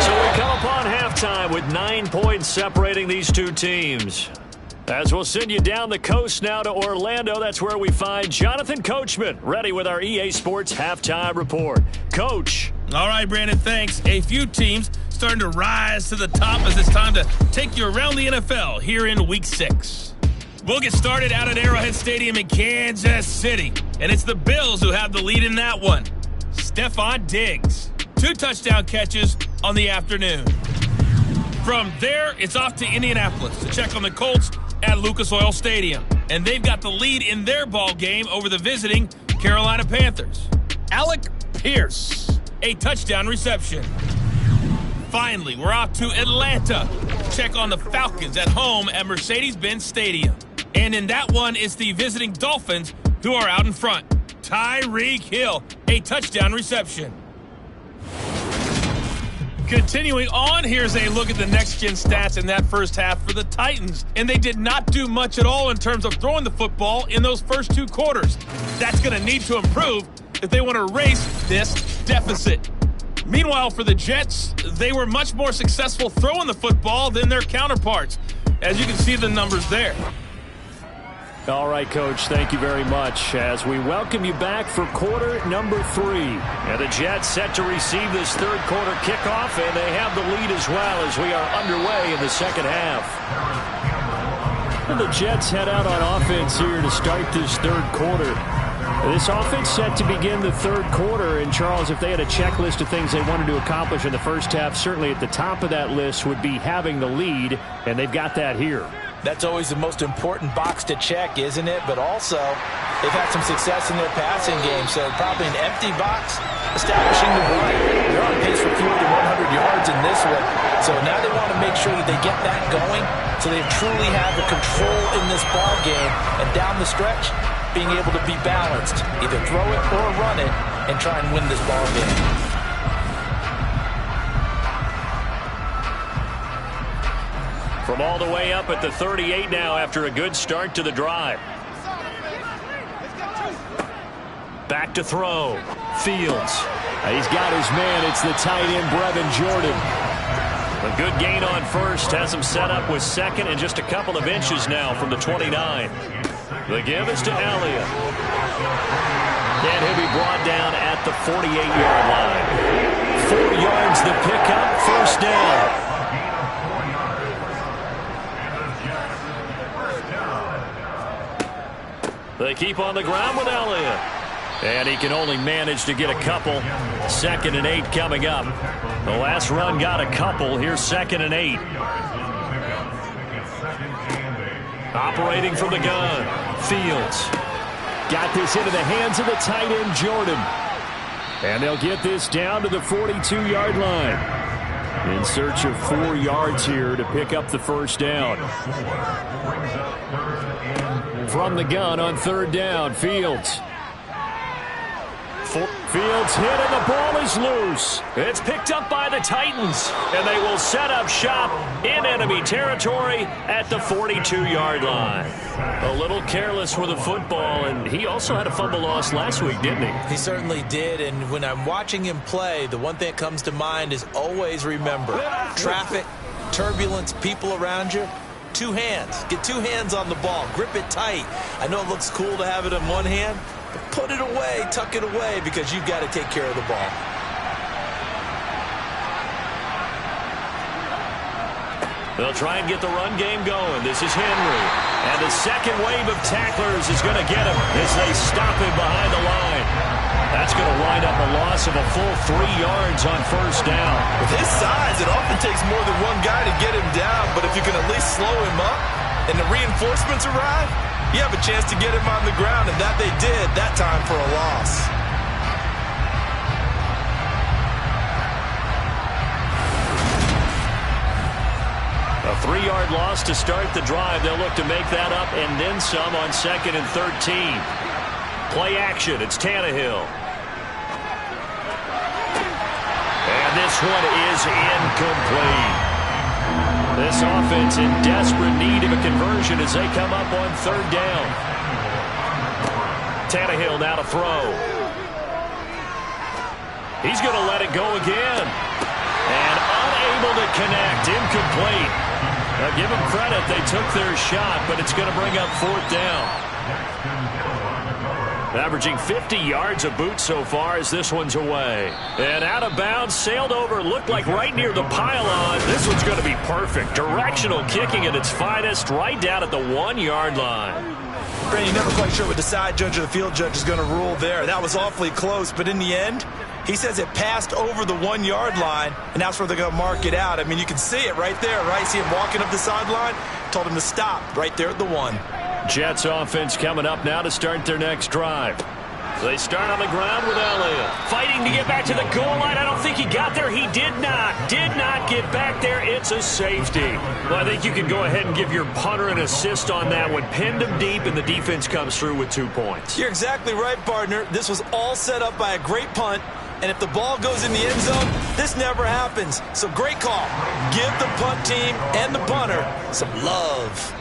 So we come upon halftime with 9 points separating these two teams. As we'll send you down the coast now to Orlando, that's where we find Jonathan Coachman, ready with our EA Sports Halftime Report. Coach. All right, Brandon, thanks. A few teams starting to rise to the top as it's time to take you around the NFL here in Week 6. We'll get started out at Arrowhead Stadium in Kansas City, and it's the Bills who have the lead in that one. Stephon Diggs, 2 touchdown catches on the afternoon. From there, it's off to Indianapolis to check on the Colts at Lucas Oil Stadium, and they've got the lead in their ball game over the visiting Carolina Panthers. Alec Pierce, a touchdown reception. Finally, we're off to Atlanta to check on the Falcons at home at Mercedes-Benz Stadium. And in that one, it's the visiting Dolphins who are out in front. Tyreek Hill, a touchdown reception. Continuing on, here's a look at the next-gen stats in that first half for the Titans. And they did not do much at all in terms of throwing the football in those first 2 quarters. That's going to need to improve if they want to erase this deficit. Meanwhile, for the Jets, they were much more successful throwing the football than their counterparts, as you can see the numbers there. All right, Coach, thank you very much as we welcome you back for quarter number 3. And the Jets set to receive this third quarter kickoff, and they have the lead as well as we are underway in the second half. And the Jets head out on offense here to start this third quarter. This offense set to begin the third quarter, and Charles, if they had a checklist of things they wanted to accomplish in the first half, certainly at the top of that list would be having the lead, and they've got that here. That's always the most important box to check, isn't it? But also, they've had some success in their passing game, so probably an empty box establishing the run. They're on pace for fewer than 100 yards in this one. So now they want to make sure that they get that going so they truly have the control in this ball game. And down the stretch, being able to be balanced. Either throw it or run it and try and win this ball game. From all the way up at the 38 now after a good start to the drive. Back to throw. Fields. He's got his man. It's the tight end, Brevin Jordan. A good gain on first. Has him set up with second and just a couple of inches now from the 29. The give is to Elliott. And he'll be brought down at the 48-yard line. 4 yards the pickup. First down. They keep on the ground with Elliott. And he can only manage to get a couple. 2nd and 8 coming up. The last run got a couple. Here's 2nd and 8. Operating from the gun. Fields. Got this into the hands of the tight end, Jordan. And they'll get this down to the 42-yard line. In search of 4 yards here to pick up the first down. From the gun on 3rd down, Fields. Fields hit and the ball is loose. It's picked up by the Titans. And they will set up shop in enemy territory at the 42-yard line. A little careless with the football, and he also had a fumble loss last week, didn't he? He certainly did, and when I'm watching him play, the one thing that comes to mind is always remember, traffic, turbulence, people around you. 2 hands. Get 2 hands on the ball. Grip it tight. I know it looks cool to have it in one hand, but put it away, tuck it away, because you've got to take care of the ball. They'll try and get the run game going. This is Henry. And the second wave of tacklers is going to get him as they stop him behind the line. That's going to wind up a loss of a full 3 yards on first down. With his size, it often takes more than one guy to get him down, but if you can at least slow him up and the reinforcements arrive, you have a chance to get him on the ground, and that they did that time for a loss. A 3-yard loss to start the drive. They'll look to make that up and then some on 2nd and 13. Play action. It's Tannehill. And this one is incomplete. This offense in desperate need of a conversion as they come up on 3rd down. Tannehill now to throw. He's going to let it go again. And unable to connect. Incomplete. Now give them credit. They took their shot, but it's going to bring up 4th down. Averaging 50 yards a boot so far as this one's away. And out of bounds, sailed over, looked like right near the pylon. This one's going to be perfect. Directional kicking at its finest, right down at the 1-yard line. Brandon, you're never quite sure what the side judge or the field judge is going to rule there. That was awfully close, but in the end, he says it passed over the 1-yard line, and that's where they're going to mark it out. I mean, you can see it right there, right? See him walking up the sideline? Told him to stop right there at the 1. Jets offense coming up now to start their next drive. They start on the ground with Elliott. Fighting to get back to the goal line. I don't think he got there. He did not. Did not get back there. It's a safety. Well, I think you can go ahead and give your punter an assist on that one. Pinned him deep, and the defense comes through with 2 points. You're exactly right, partner. This was all set up by a great punt. And if the ball goes in the end zone, this never happens. So great call. Give the punt team and the punter some love.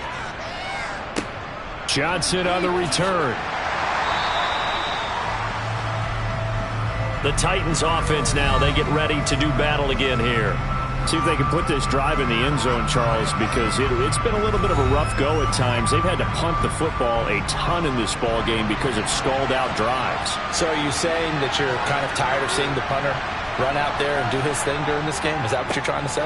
Johnson on the return. The Titans offense now, they get ready to do battle again here. See if they can put this drive in the end zone, Charles, because it's been a little bit of a rough go at times. They've had to punt the football a ton in this ball game because of stalled-out drives. So are you saying that you're kind of tired of seeing the punter run out there and do his thing during this game? Is that what you're trying to say?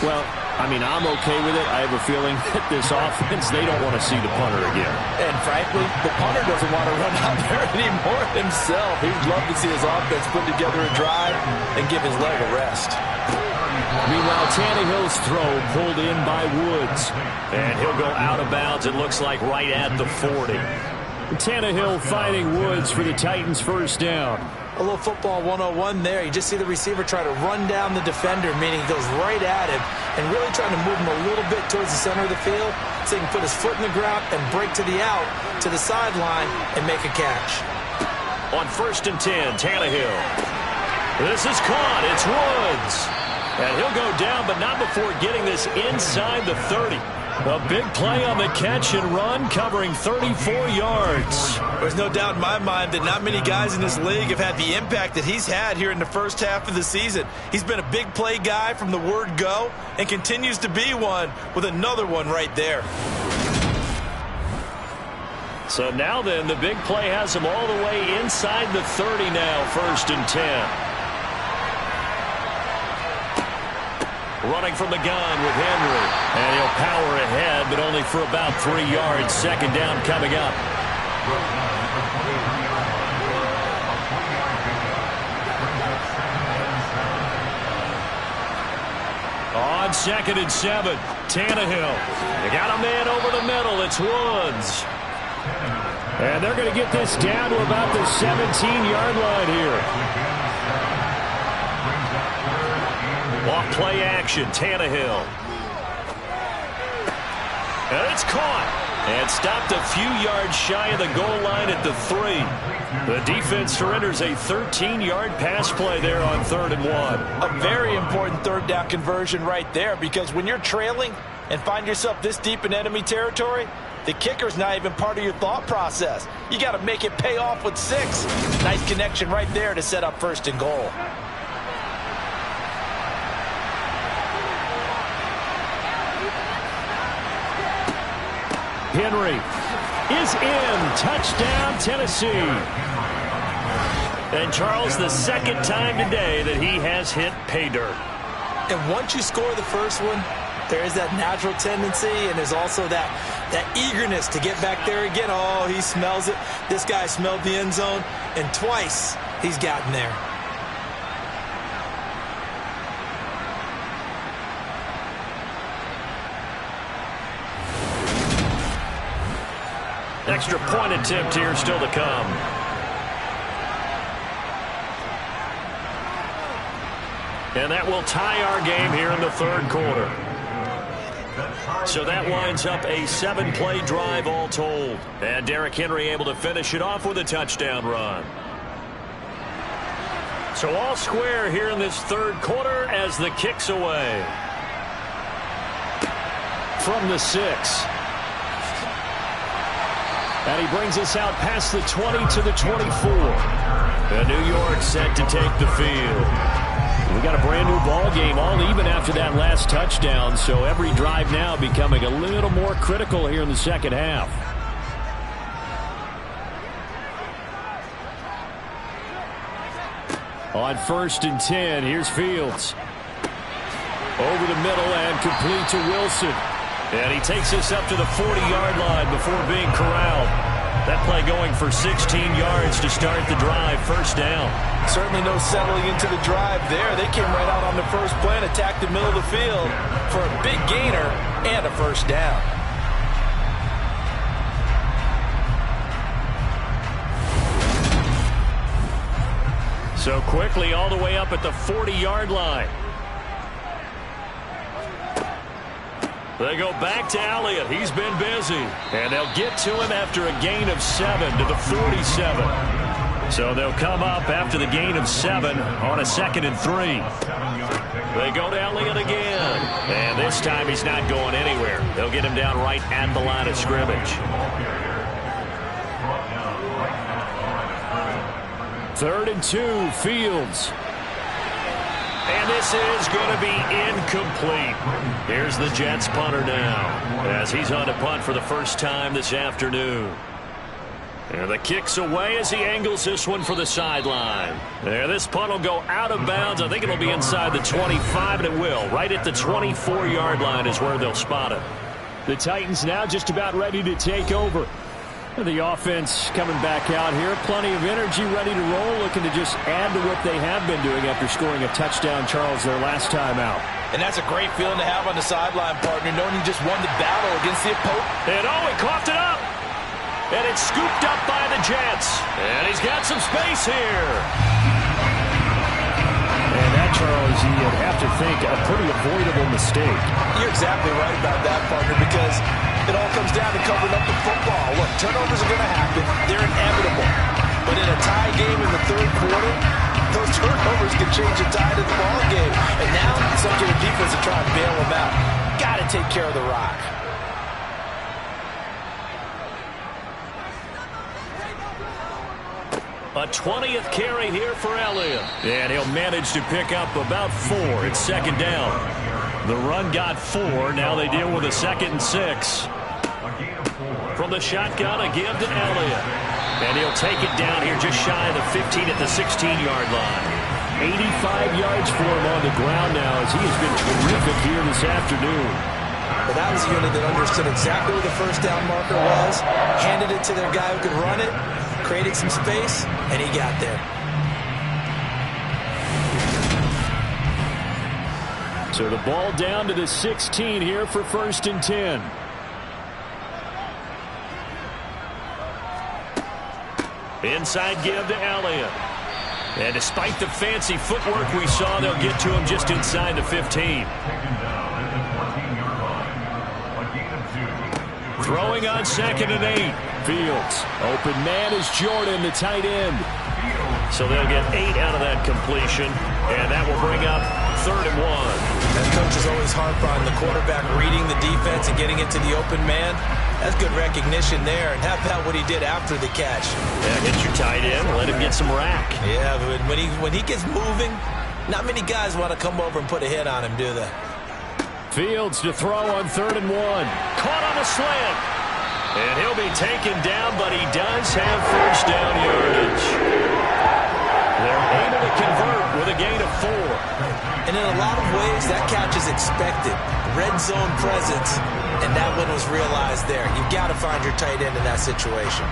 Well, I mean, I'm okay with it. I have a feeling that this offense, they don't want to see the punter again. And frankly, the punter doesn't want to run out there anymore himself. He'd love to see his offense put together a drive and give his leg a rest. Meanwhile, Tannehill's throw pulled in by Woods. And he'll go out of bounds, it looks like, right at the 40. Tannehill finding Woods for the Titans' first down. A little football 101 there. You just see the receiver try to run down the defender, meaning he goes right at him and really trying to move him a little bit towards the center of the field so he can put his foot in the ground and break to the out, to the sideline, and make a catch. On 1st and 10, Tannehill. This is caught. It's Woods. And he'll go down, but not before getting this inside the 30. A big play on the catch and run, covering 34 yards. There's no doubt in my mind that not many guys in this league have had the impact that he's had here in the first half of the season. He's been a big play guy from the word go and continues to be one with another one right there. So now then, the big play has him all the way inside the 30 now, 1st and 10. Running from the gun with Henry. And he'll power ahead, but only for about 3 yards. 2nd down coming up. On 2nd and 7, Tannehill. They got a man over the middle. It's Woods. And they're going to get this down to about the 17-yard line here. Off play action, Tannehill. And it's caught. And stopped a few yards shy of the goal line at the 3. The defense surrenders a 13-yard pass play there on 3rd and 1. A very important 3rd down conversion right there, because when you're trailing and find yourself this deep in enemy territory, the kicker's not even part of your thought process. You got to make it pay off with 6. Nice connection right there to set up 1st and goal. Henry is in. Touchdown, Tennessee. And Charles, the 2nd time today that he has hit pay dirt. And once you score the first one, there is that natural tendency, and there's also that eagerness to get back there again. Oh, he smells it. This guy smelled the end zone, and twice he's gotten there. Extra point attempt here still to come. And that will tie our game here in the 3rd quarter. So that winds up a 7-play drive all told. And Derrick Henry able to finish it off with a touchdown run. So all square here in this 3rd quarter as the kick's away. From the 6. And he brings us out past the 20 to the 24. And New York set to take the field. We got a brand new ball game, all even after that last touchdown. So every drive now becoming a little more critical here in the 2nd half. On 1st and 10, here's Fields. Over the middle and complete to Wilson. And he takes us up to the 40-yard line before being corralled. That play going for 16 yards to start the drive. 1st down. Certainly no settling into the drive there. They came right out on the first play and attacked the middle of the field for a big gainer and a 1st down. So quickly all the way up at the 40-yard line. They go back to Elliott. He's been busy. And they'll get to him after a gain of 7 to the 47. So they'll come up after the gain of 7 on a 2nd and 3. They go to Elliott again. And this time he's not going anywhere. They'll get him down right at the line of scrimmage. 3rd and 2, Fields. And this is going to be incomplete. Here's the Jets punter now as he's on to punt for the first time this afternoon. And the kick's away as he angles this one for the sideline. And this punt will go out of bounds. I think it'll be inside the 25, and it will. Right at the 24-yard line is where they'll spot it. The Titans now just about ready to take over. The offense coming back out here. Plenty of energy, ready to roll, looking to just add to what they have been doing after scoring a touchdown, Charles, their last time out. And that's a great feeling to have on the sideline, partner, knowing you just won the battle against the opponent. And oh, he coughed it up. And it's scooped up by the Jets. And he's got some space here. And that, Charles, you'd have to think a pretty avoidable mistake. You're exactly right about that, partner, because it all comes down to covering up the football. Look, turnovers are going to happen. They're inevitable. But in a tie game in the third quarter, those turnovers can change the tide of the ball game. And now it's up to the defense to try and bail them out. Got to take care of the rock. A 20th carry here for Elliott. And he'll manage to pick up about 4. It's second down. The run got 4. Now they deal with a 2nd and 6. From the shotgun, a give to Elliott. And he'll take it down here just shy of the 15 at the 16-yard line. 85 yards for him on the ground now as he has been terrific here this afternoon. But that was a unit that understood exactly where the first down marker was, handed it to their guy who could run it, created some space, and he got there. So the ball down to the 16 here for 1st and 10. Inside give to Elliott. And despite the fancy footwork we saw, they'll get to him just inside the 15. Throwing on 2nd and 8. Fields. Open man is Jordan, the tight end. So they'll get 8 out of that completion. And that will bring up 3rd and 1. That coach is always harp on the quarterback reading the defense and getting into the open man. That's good recognition there. And how about what he did after the catch? Yeah, hit your tight end. Let him get some rack. Yeah, but when he gets moving, not many guys want to come over and put a hit on him, do they? Fields to throw on 3rd and 1. Caught on a slant. And he'll be taken down, but he does have first down yardage. They're able to convert with a gain of 4. And in a lot of ways, that catch is expected. Red zone presence, and that one was realized there. You've got to find your tight end in that situation.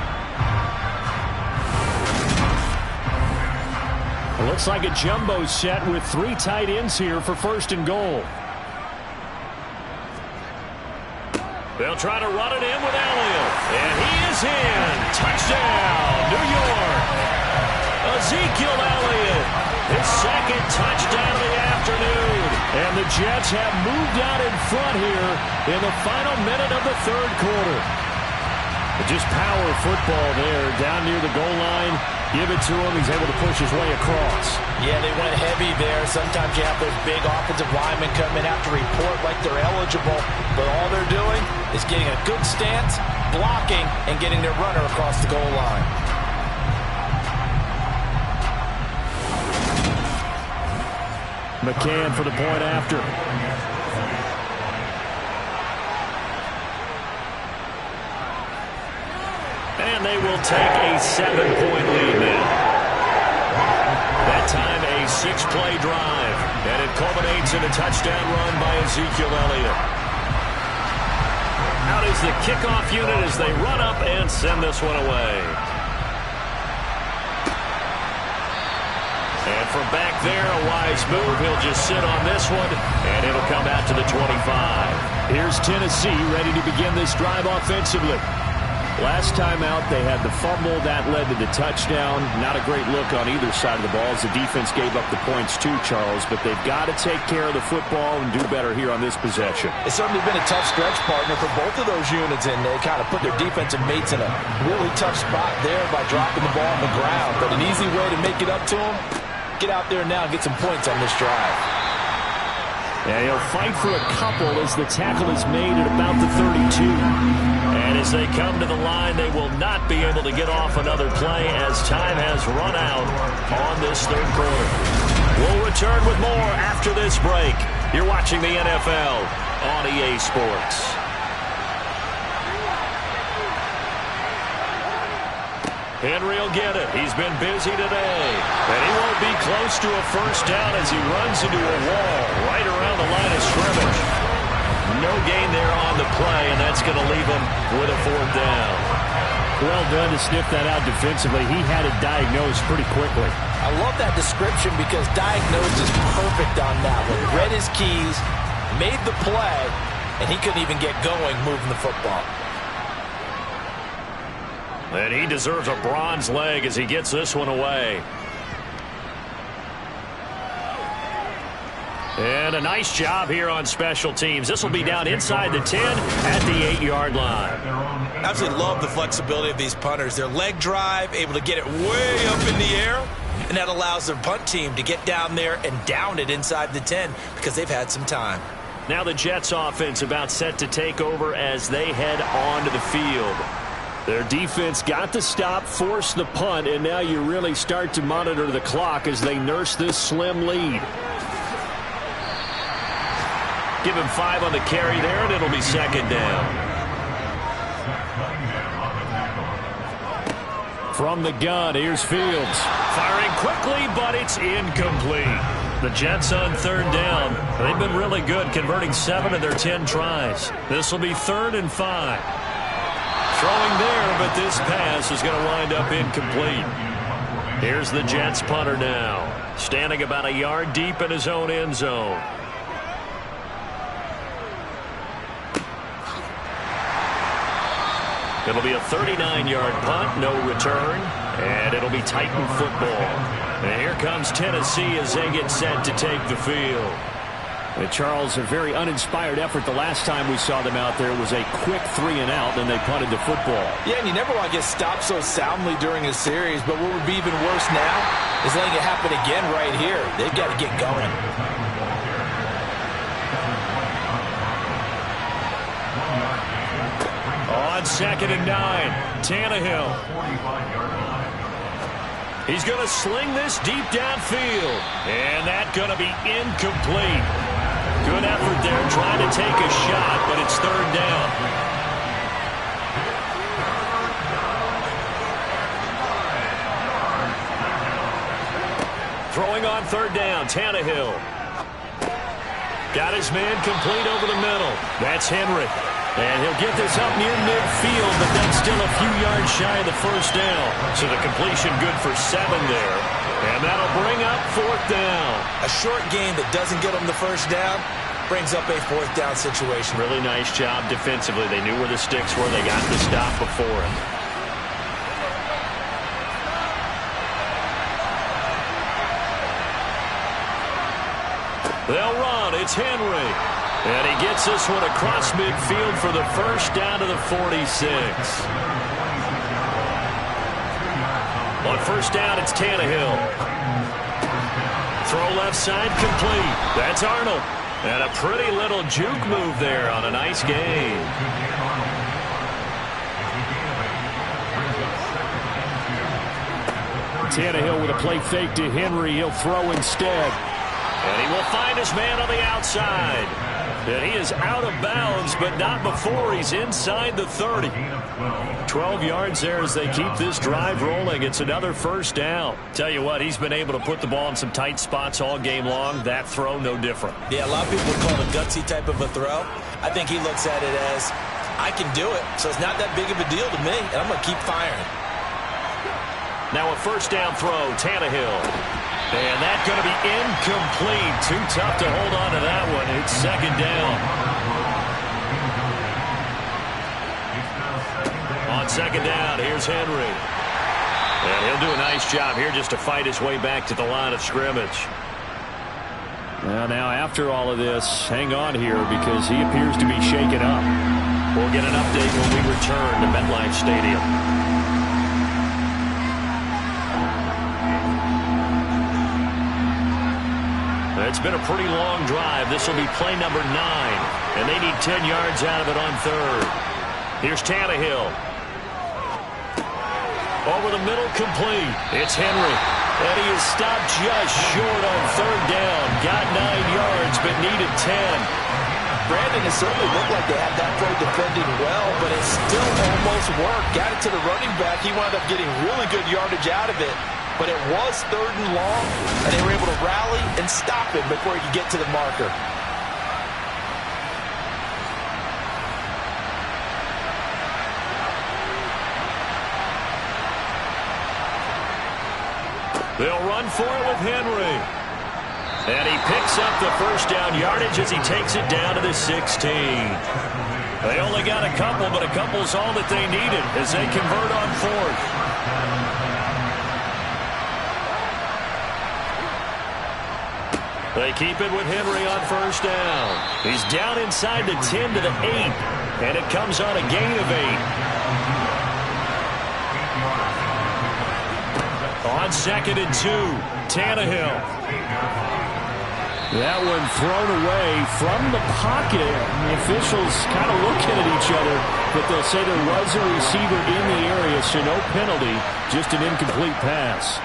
It looks like a jumbo set with 3 tight ends here for 1st and goal. They'll try to run it in with Elliott. And he is in. Touchdown, New York. Ezekiel Elliott, his 2nd touchdown of the afternoon. And the Jets have moved out in front here in the final minute of the 3rd quarter. Just power football there down near the goal line. Give it to him. He's able to push his way across. Yeah, they went heavy there. Sometimes you have those big offensive linemen come in, have to report like they're eligible. But all they're doing is getting a good stance, blocking, and getting their runner across the goal line. McCann for the point after. And they will take a 7-point lead now. That time a 6-play drive. And it culminates in a touchdown run by Ezekiel Elliott. Out is the kickoff unit as they run up and send this one away. And from back there, a wise move. He'll just sit on this one, and it'll come out to the 25. Here's Tennessee ready to begin this drive offensively. Last time out, they had the fumble. That led to the touchdown. Not a great look on either side of the ball as the defense gave up the points too, Charles. But they've got to take care of the football and do better here on this possession. It's certainly been a tough stretch, partner, for both of those units, and they kind of put their defensive mates in a really tough spot there by dropping the ball on the ground. But an easy way to make it up to them, get out there now and get some points on this drive. Yeah, he'll fight for a couple as the tackle is made at about the 32. And as they come to the line, they will not be able to get off another play as time has run out on this 3rd quarter. We'll return with more after this break. You're watching the NFL on EA Sports. Henry will get it. He's been busy today. And he won't be close to a first down as he runs into a wall right around the line of scrimmage. No gain there on the play, and that's going to leave him with a 4th down. Well done to sniff that out defensively. He had it diagnosed pretty quickly. I love that description because diagnosed is perfect on that one. Read his keys, made the play, and he couldn't even get going moving the football. And he deserves a bronze leg as he gets this one away. And a nice job here on special teams. This will be down inside the 10 at the 8-yard line. I absolutely love the flexibility of these punters. Their leg drive, able to get it way up in the air, and that allows their punt team to get down there and down it inside the 10 because they've had some time. Now the Jets offense about set to take over as they head onto the field. Their defense got the stop, forced the punt, and now you really start to monitor the clock as they nurse this slim lead. Give him 5 on the carry there, and it'll be second down. From the gun, here's Fields. Firing quickly, but it's incomplete. The Jets on third down. They've been really good, converting 7 of their 10 tries. This will be 3rd and 5. Throwing there, but this pass is going to wind up incomplete. Here's the Jets punter now, standing about a yard deep in his own end zone. It'll be a 39-yard punt, no return, and it'll be Titan football. And here comes Tennessee as they get set to take the field. And Charles, a very uninspired effort the last time we saw them out there. It was a quick 3-and-out, and they punted the football. Yeah, and you never want to get stopped so soundly during a series, but what would be even worse now is letting it happen again right here. They've got to get going. On 2nd and 9, Tannehill. He's going to sling this deep downfield, and that's going to be incomplete. Good effort there trying to take a shot, but it's 3rd down. Throwing on 3rd down, Tannehill. Got his man complete over the middle. That's Henry. And he'll get this up near midfield, but that's still a few yards shy of the 1st down. So the completion good for 7 there. And that'll bring up 4th down. A short gain that doesn't get them the 1st down brings up a 4th down situation. Really nice job defensively. They knew where the sticks were. They got the stop before him. They'll run. It's Henry. And he gets this one across midfield for the 1st down to the 46. On 1st down, it's Tannehill. Throw left side complete. That's Arnold. And a pretty little juke move there on a nice gain. Tannehill with a play fake to Henry. He'll throw instead. And he will find his man on the outside. And he is out of bounds, but not before he's inside the 30. 12 yards there as they keep this drive rolling. It's another 1st down. Tell you what, he's been able to put the ball in some tight spots all game long. That throw, no different. Yeah, a lot of people would call it a gutsy type of a throw. I think he looks at it as, I can do it, so it's not that big of a deal to me, and I'm going to keep firing. Now a 1st down throw, Tannehill. And that's going to be incomplete. Too tough to hold on to that one. It's 2nd down. On 2nd down, here's Henry. And he'll do a nice job here just to fight his way back to the line of scrimmage. Well, now after all of this, hang on here because he appears to be shaken up. We'll get an update when we return to MetLife Stadium. It's been a pretty long drive. This will be play number 9. And they need 10 yards out of it on 3rd. Here's Tannehill. Over the middle, complete. It's Henry. And he is stopped just short on 3rd down. Got 9 yards, but needed 10. Brandon, it certainly looked like they had that play defended well, but it still almost worked. Got it to the running back. He wound up getting really good yardage out of it. But it was 3rd and long, and they were able to rally and stop him before he could get to the marker. They'll run for it with Henry. And he picks up the 1st down yardage as he takes it down to the 16. They only got a couple, but a couple's all that they needed as they convert on fourth. They keep it with Henry on first down. He's down inside the 10 to the 8, and it comes on a gain of 8. On 2nd and 2, Tannehill. That one thrown away from the pocket. The officials kind of looking at each other, but they'll say there was a receiver in the area, so no penalty, just an incomplete pass.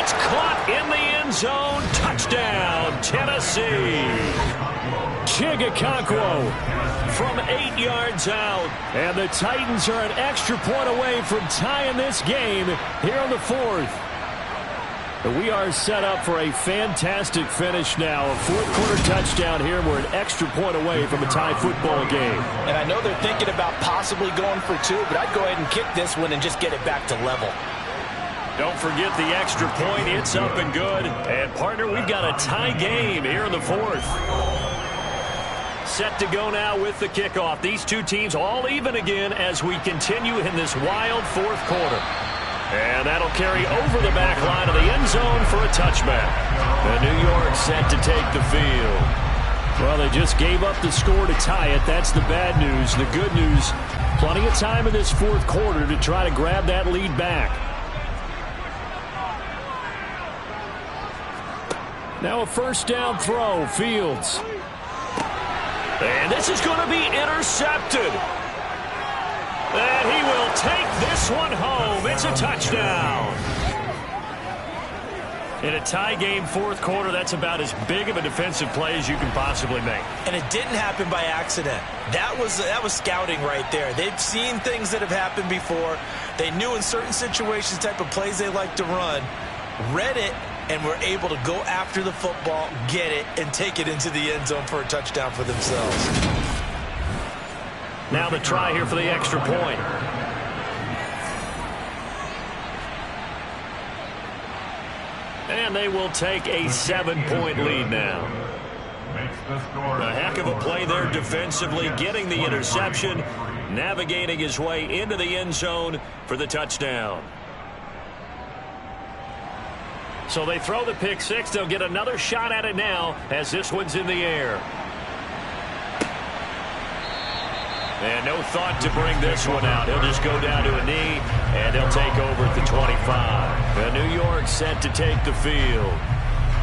It's caught in the end zone. Touchdown, Tennessee. Chigakonkwo from 8 yards out. And the Titans are an extra point away from tying this game here on the fourth. We are set up for a fantastic finish now. A fourth-quarter touchdown here. We're an extra point away from a tie football game. And I know they're thinking about possibly going for 2, but I'd go ahead and kick this one and just get it back to level. Don't forget the extra point. It's up and good. And, partner, we've got a tie game here in the fourth. Set to go now with the kickoff. These two teams all even again as we continue in this wild fourth quarter. And that'll carry over the back line of the end zone for a touchback. And New York set to take the field. Well, they just gave up the score to tie it. That's the bad news. The good news, plenty of time in this fourth quarter to try to grab that lead back. Now a first down throw, Fields. And this is going to be intercepted. And he will take this one home. It's a touchdown. In a tie game fourth quarter, that's about as big of a defensive play as you can possibly make. And it didn't happen by accident. That was scouting right there. They've seen things that have happened before. They knew in certain situations type of plays they like to run, read it, and were able to go after the football, get it, and take it into the end zone for a touchdown for themselves. Now the try here for the extra point. And they will take a 7-point lead now. A heck of a play there defensively, getting the interception, navigating his way into the end zone for the touchdown. So they throw the pick six. They'll get another shot at it now as this one's in the air. And no thought to bring this one out. He'll just go down to a knee, and they'll take over at the 25. And New York set to take the field.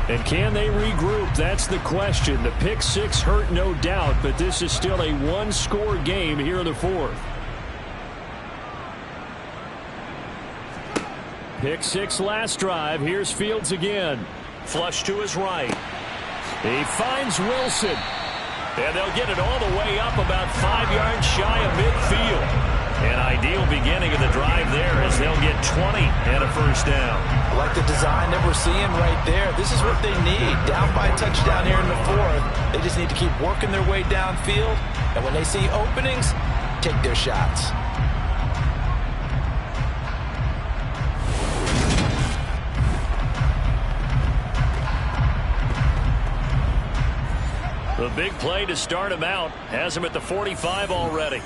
And can they regroup? That's the question. The pick six hurt, no doubt, but this is still a one-score game here in the fourth. Pick six last drive. Here's Fields again. Flush to his right. He finds Wilson. And they'll get it all the way up about 5 yards shy of midfield. An ideal beginning of the drive there as they'll get 20 and a first down. I like the design that we're seeing right there. This is what they need. Down by a touchdown here in the fourth. They just need to keep working their way downfield. And when they see openings, take their shots. The big play to start him out has him at the 45 already.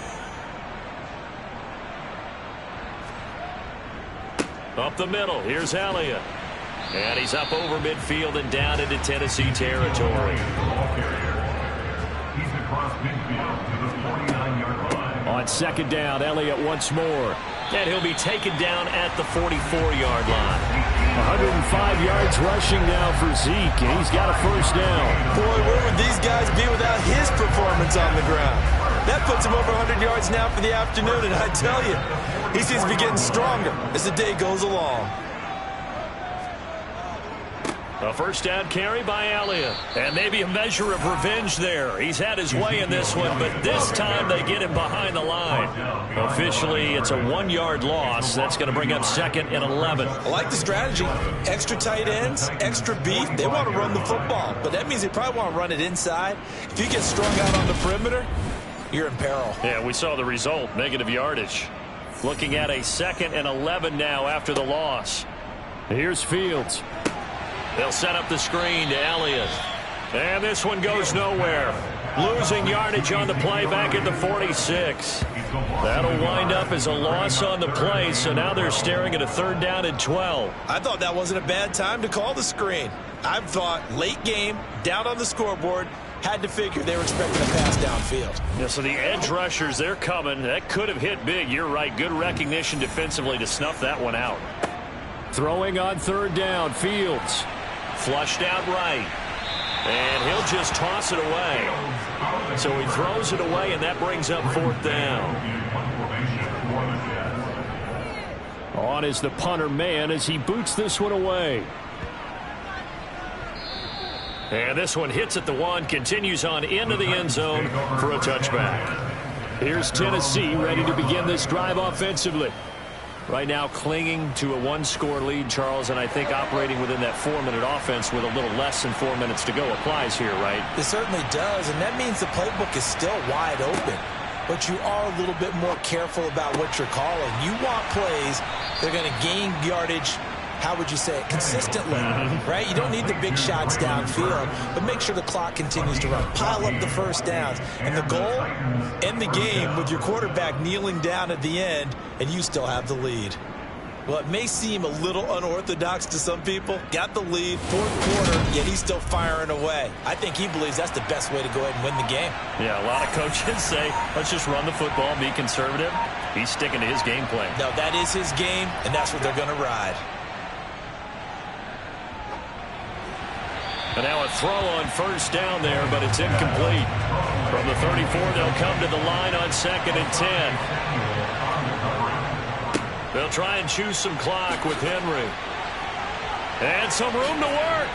Up the middle, here's Elliott. And he's up over midfield and down into Tennessee territory. He's across midfield to the 49-yard line. On second down, Elliott once more. And he'll be taken down at the 44-yard line. 105 yards rushing now for Zeke, and he's got a first down. Boy, where would these guys be without his performance on the ground? That puts him over 100 yards now for the afternoon, and I tell you, he seems to be getting stronger as the day goes along. A first down carry by Elliott. And maybe a measure of revenge there. He's had his way in this one, but this time they get him behind the line. Officially, it's a 1-yard loss. That's going to bring up 2nd and 11. I like the strategy. Extra tight ends, extra beef. They want to run the football, but that means they probably want to run it inside. If you get strung out on the perimeter, you're in peril. Yeah, we saw the result, negative yardage. Looking at a 2nd and 11 now after the loss. Here's Fields. They'll set up the screen to Elliott. And this one goes nowhere. Losing yardage on the play back at the 46. That'll wind up as a loss on the play, so now they're staring at a 3rd down and 12. I thought that wasn't a bad time to call the screen. I thought late game, down on the scoreboard, had to figure they were expecting a pass downfield. Yeah, so the edge rushers, they're coming. That could have hit big. You're right. Good recognition defensively to snuff that one out. Throwing on 3rd down, Fields. Flushed out right. And he'll just toss it away. So he throws it away, and that brings up 4th down. On is the punter man as he boots this one away. And this one hits at the 1, continues on into the end zone for a touchback. Here's Tennessee ready to begin this drive offensively. Right now clinging to a 1-score lead, Charles, and I think operating within that 4-minute offense with a little less than 4 minutes to go applies here, right? It certainly does, and that means the playbook is still wide open. But you are a little bit more careful about what you're calling. You want plays that are going to gain yardage, how would you say it, consistently, right? You don't need the big shots downfield, but make sure the clock continues to run. Pile up the first downs. And the goal, end the game with your quarterback kneeling down at the end, and you still have the lead. Well, it may seem a little unorthodox to some people. Got the lead, 4th quarter, yet he's still firing away. I think he believes that's the best way to go ahead and win the game. Yeah, a lot of coaches say, let's just run the football, be conservative. He's sticking to his game plan. No, that is his game, and that's what they're going to ride. And now a throw on 1st down there, but it's incomplete. From the 34, they'll come to the line on 2nd and 10. They'll try and choose some clock with Henry. And some room to work.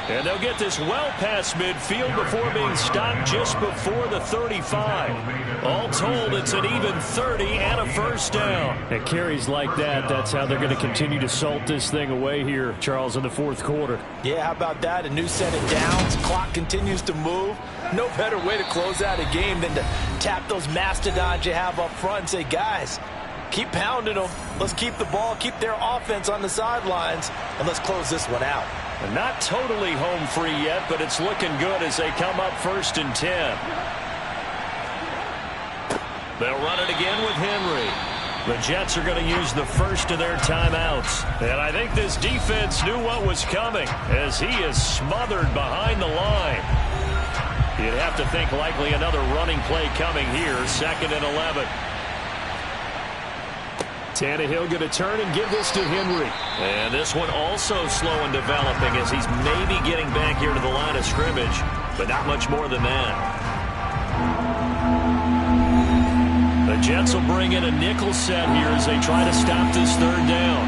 And they'll get this well past midfield before being stopped just before the 35. All told, it's an even 30 and a 1st down. And carries like that, that's how they're going to continue to salt this thing away here, Charles, in the 4th quarter. Yeah, how about that? A new set of downs. Clock continues to move. No better way to close out a game than to tap those mastodons you have up front and say, guys, keep pounding them. Let's keep the ball, keep their offense on the sidelines, and let's close this one out. And not totally home free yet, but it's looking good as they come up 1st and 10. They'll run it again with Henry. The Jets are going to use the first of their timeouts. And I think this defense knew what was coming as he is smothered behind the line. You'd have to think likely another running play coming here, 2nd and 11. Tannehill going to turn and give this to Henry. And this one also slow in developing as he's maybe getting back here to the line of scrimmage, but not much more than that. The Jets will bring in a nickel set here as they try to stop this 3rd down.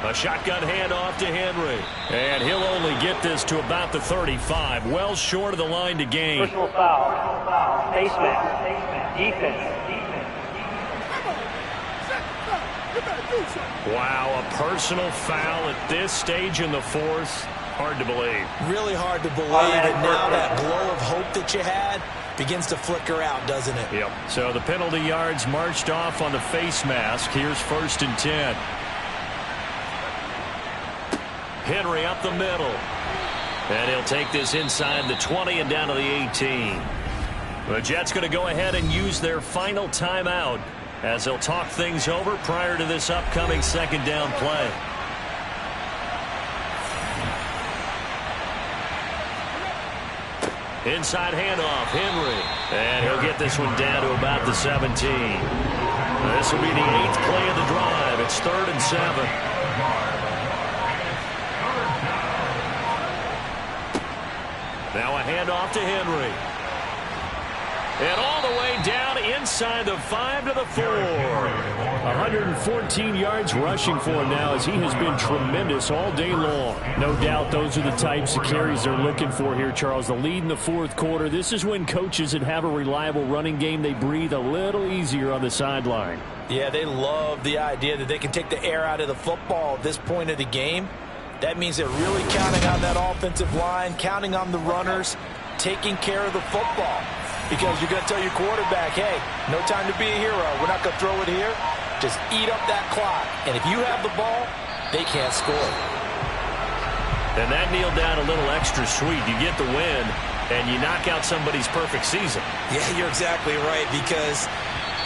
A shotgun handoff to Henry. And he'll only get this to about the 35, well short of the line to gain. Personal foul. Face mask. Defense. Wow, a personal foul at this stage in the 4th. Hard to believe. Really hard to believe, and now that glow of hope that you had begins to flicker out, doesn't it? Yep. So the penalty yards marched off on the face mask. Here's 1st and 10. Henry up the middle. And he'll take this inside the 20 and down to the 18. The Jets going to go ahead and use their final timeout as they'll talk things over prior to this upcoming 2nd down play. Inside handoff, Henry. And he'll get this one down to about the 17. This will be the 8th play of the drive. It's 3rd and 7. Now a handoff to Henry. And all the way down inside the 5 to the 4. 114 yards rushing for him now as he has been tremendous all day long. No doubt those are the types of carries they're looking for here, Charles. The lead in the 4th quarter. This is when coaches that have a reliable running game, they breathe a little easier on the sideline. Yeah, they love the idea that they can take the air out of the football at this point of the game. That means they're really counting on that offensive line, counting on the runners, taking care of the football. Because you're going to tell your quarterback, hey, no time to be a hero. We're not going to throw it here. Just eat up that clock. And if you have the ball, they can't score. And that kneeled down a little extra sweet. You get the win, and you knock out somebody's perfect season. Yeah, you're exactly right, because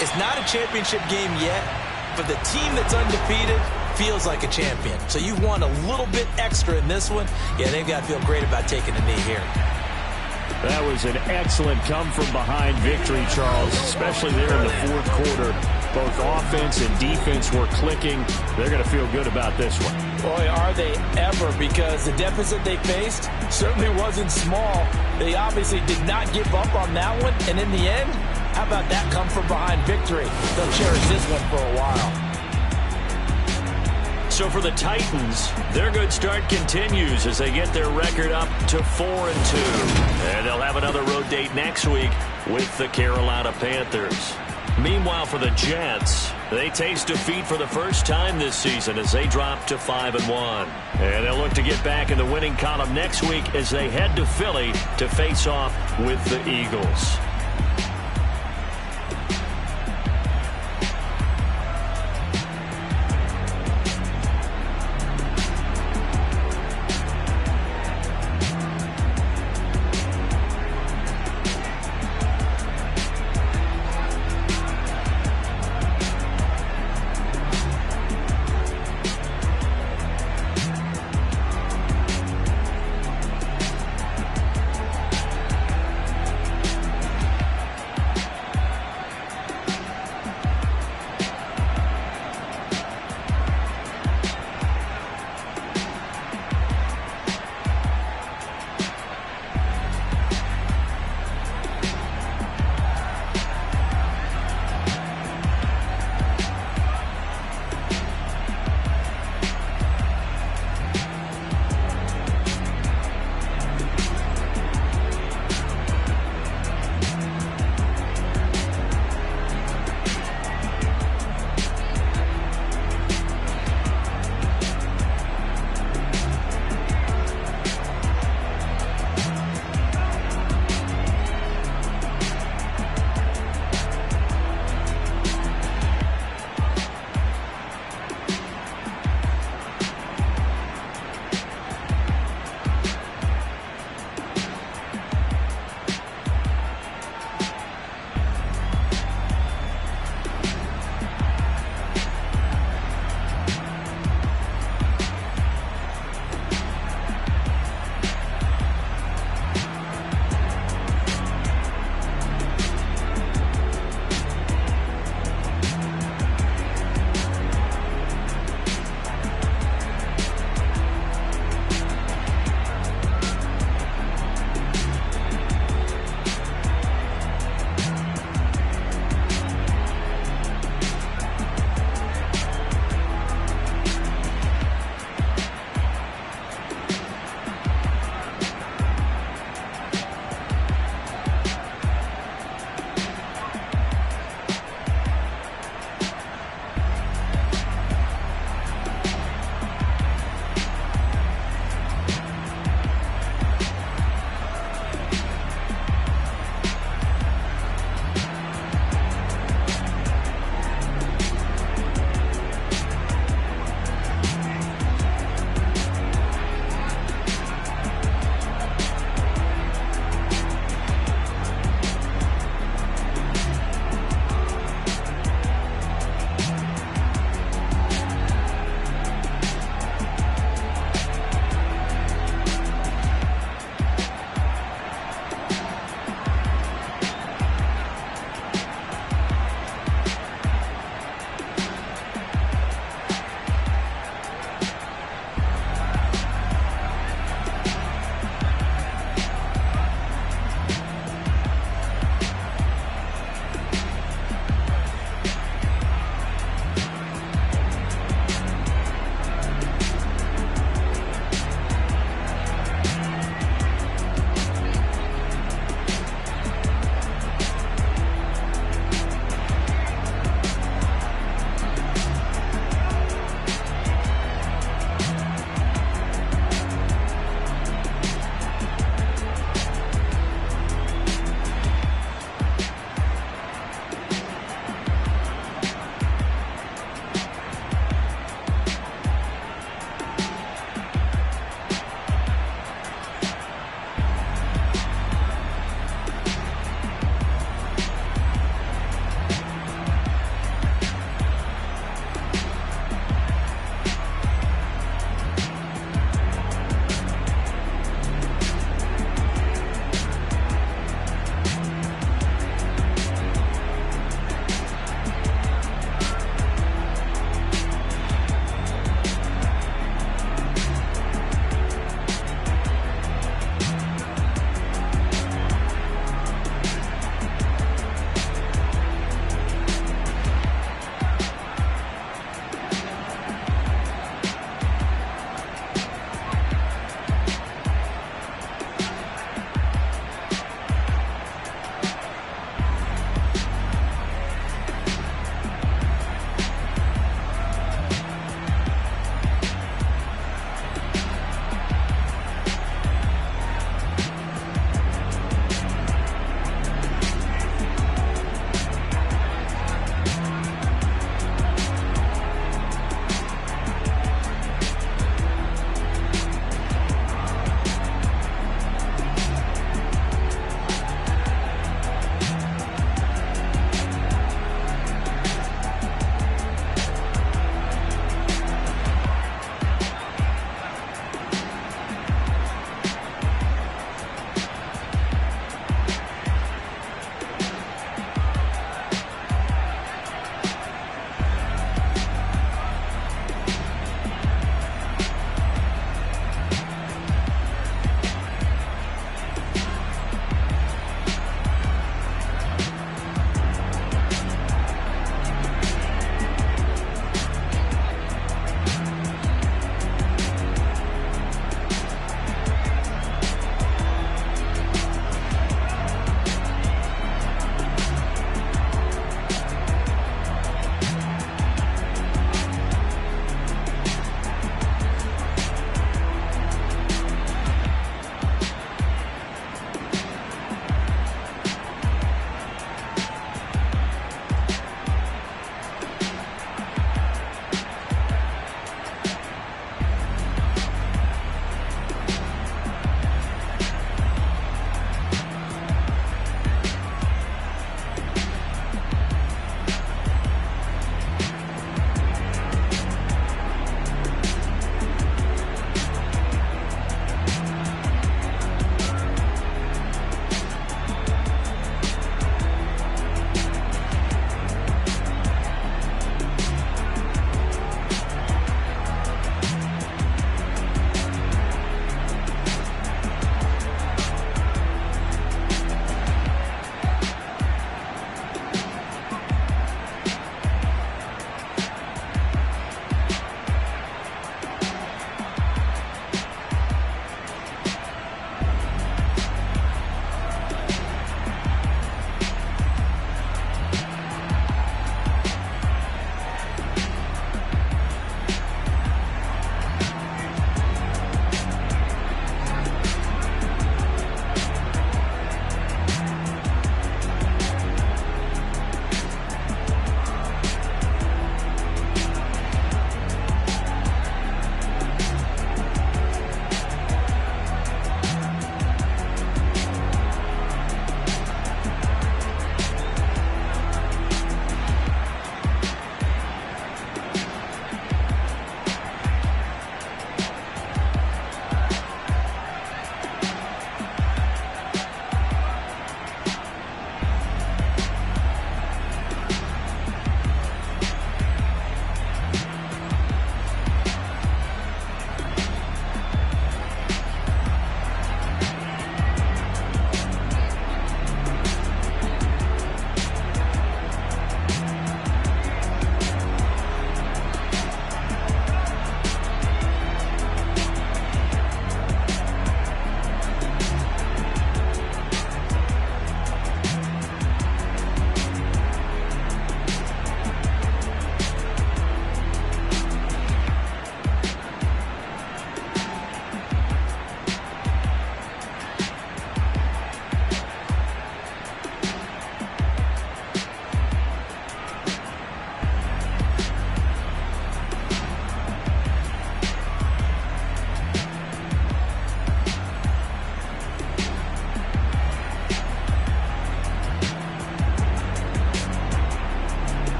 it's not a championship game yet, but the team that's undefeated feels like a champion. So you've won a little bit extra in this one. Yeah, they've got to feel great about taking a knee here. That was an excellent come-from-behind victory, Charles, especially there in the fourth quarter. Both offense and defense were clicking. They're going to feel good about this one. Boy, are they ever, because the deficit they faced certainly wasn't small. They obviously did not give up on that one, and in the end, how about that come-from-behind victory? They'll cherish this one for a while. So for the Titans, their good start continues as they get their record up to 4-2. And they'll have another road date next week with the Carolina Panthers. Meanwhile, for the Jets, they taste defeat for the first time this season as they drop to 5-1. And they'll look to get back in the winning column next week as they head to Philly to face off with the Eagles.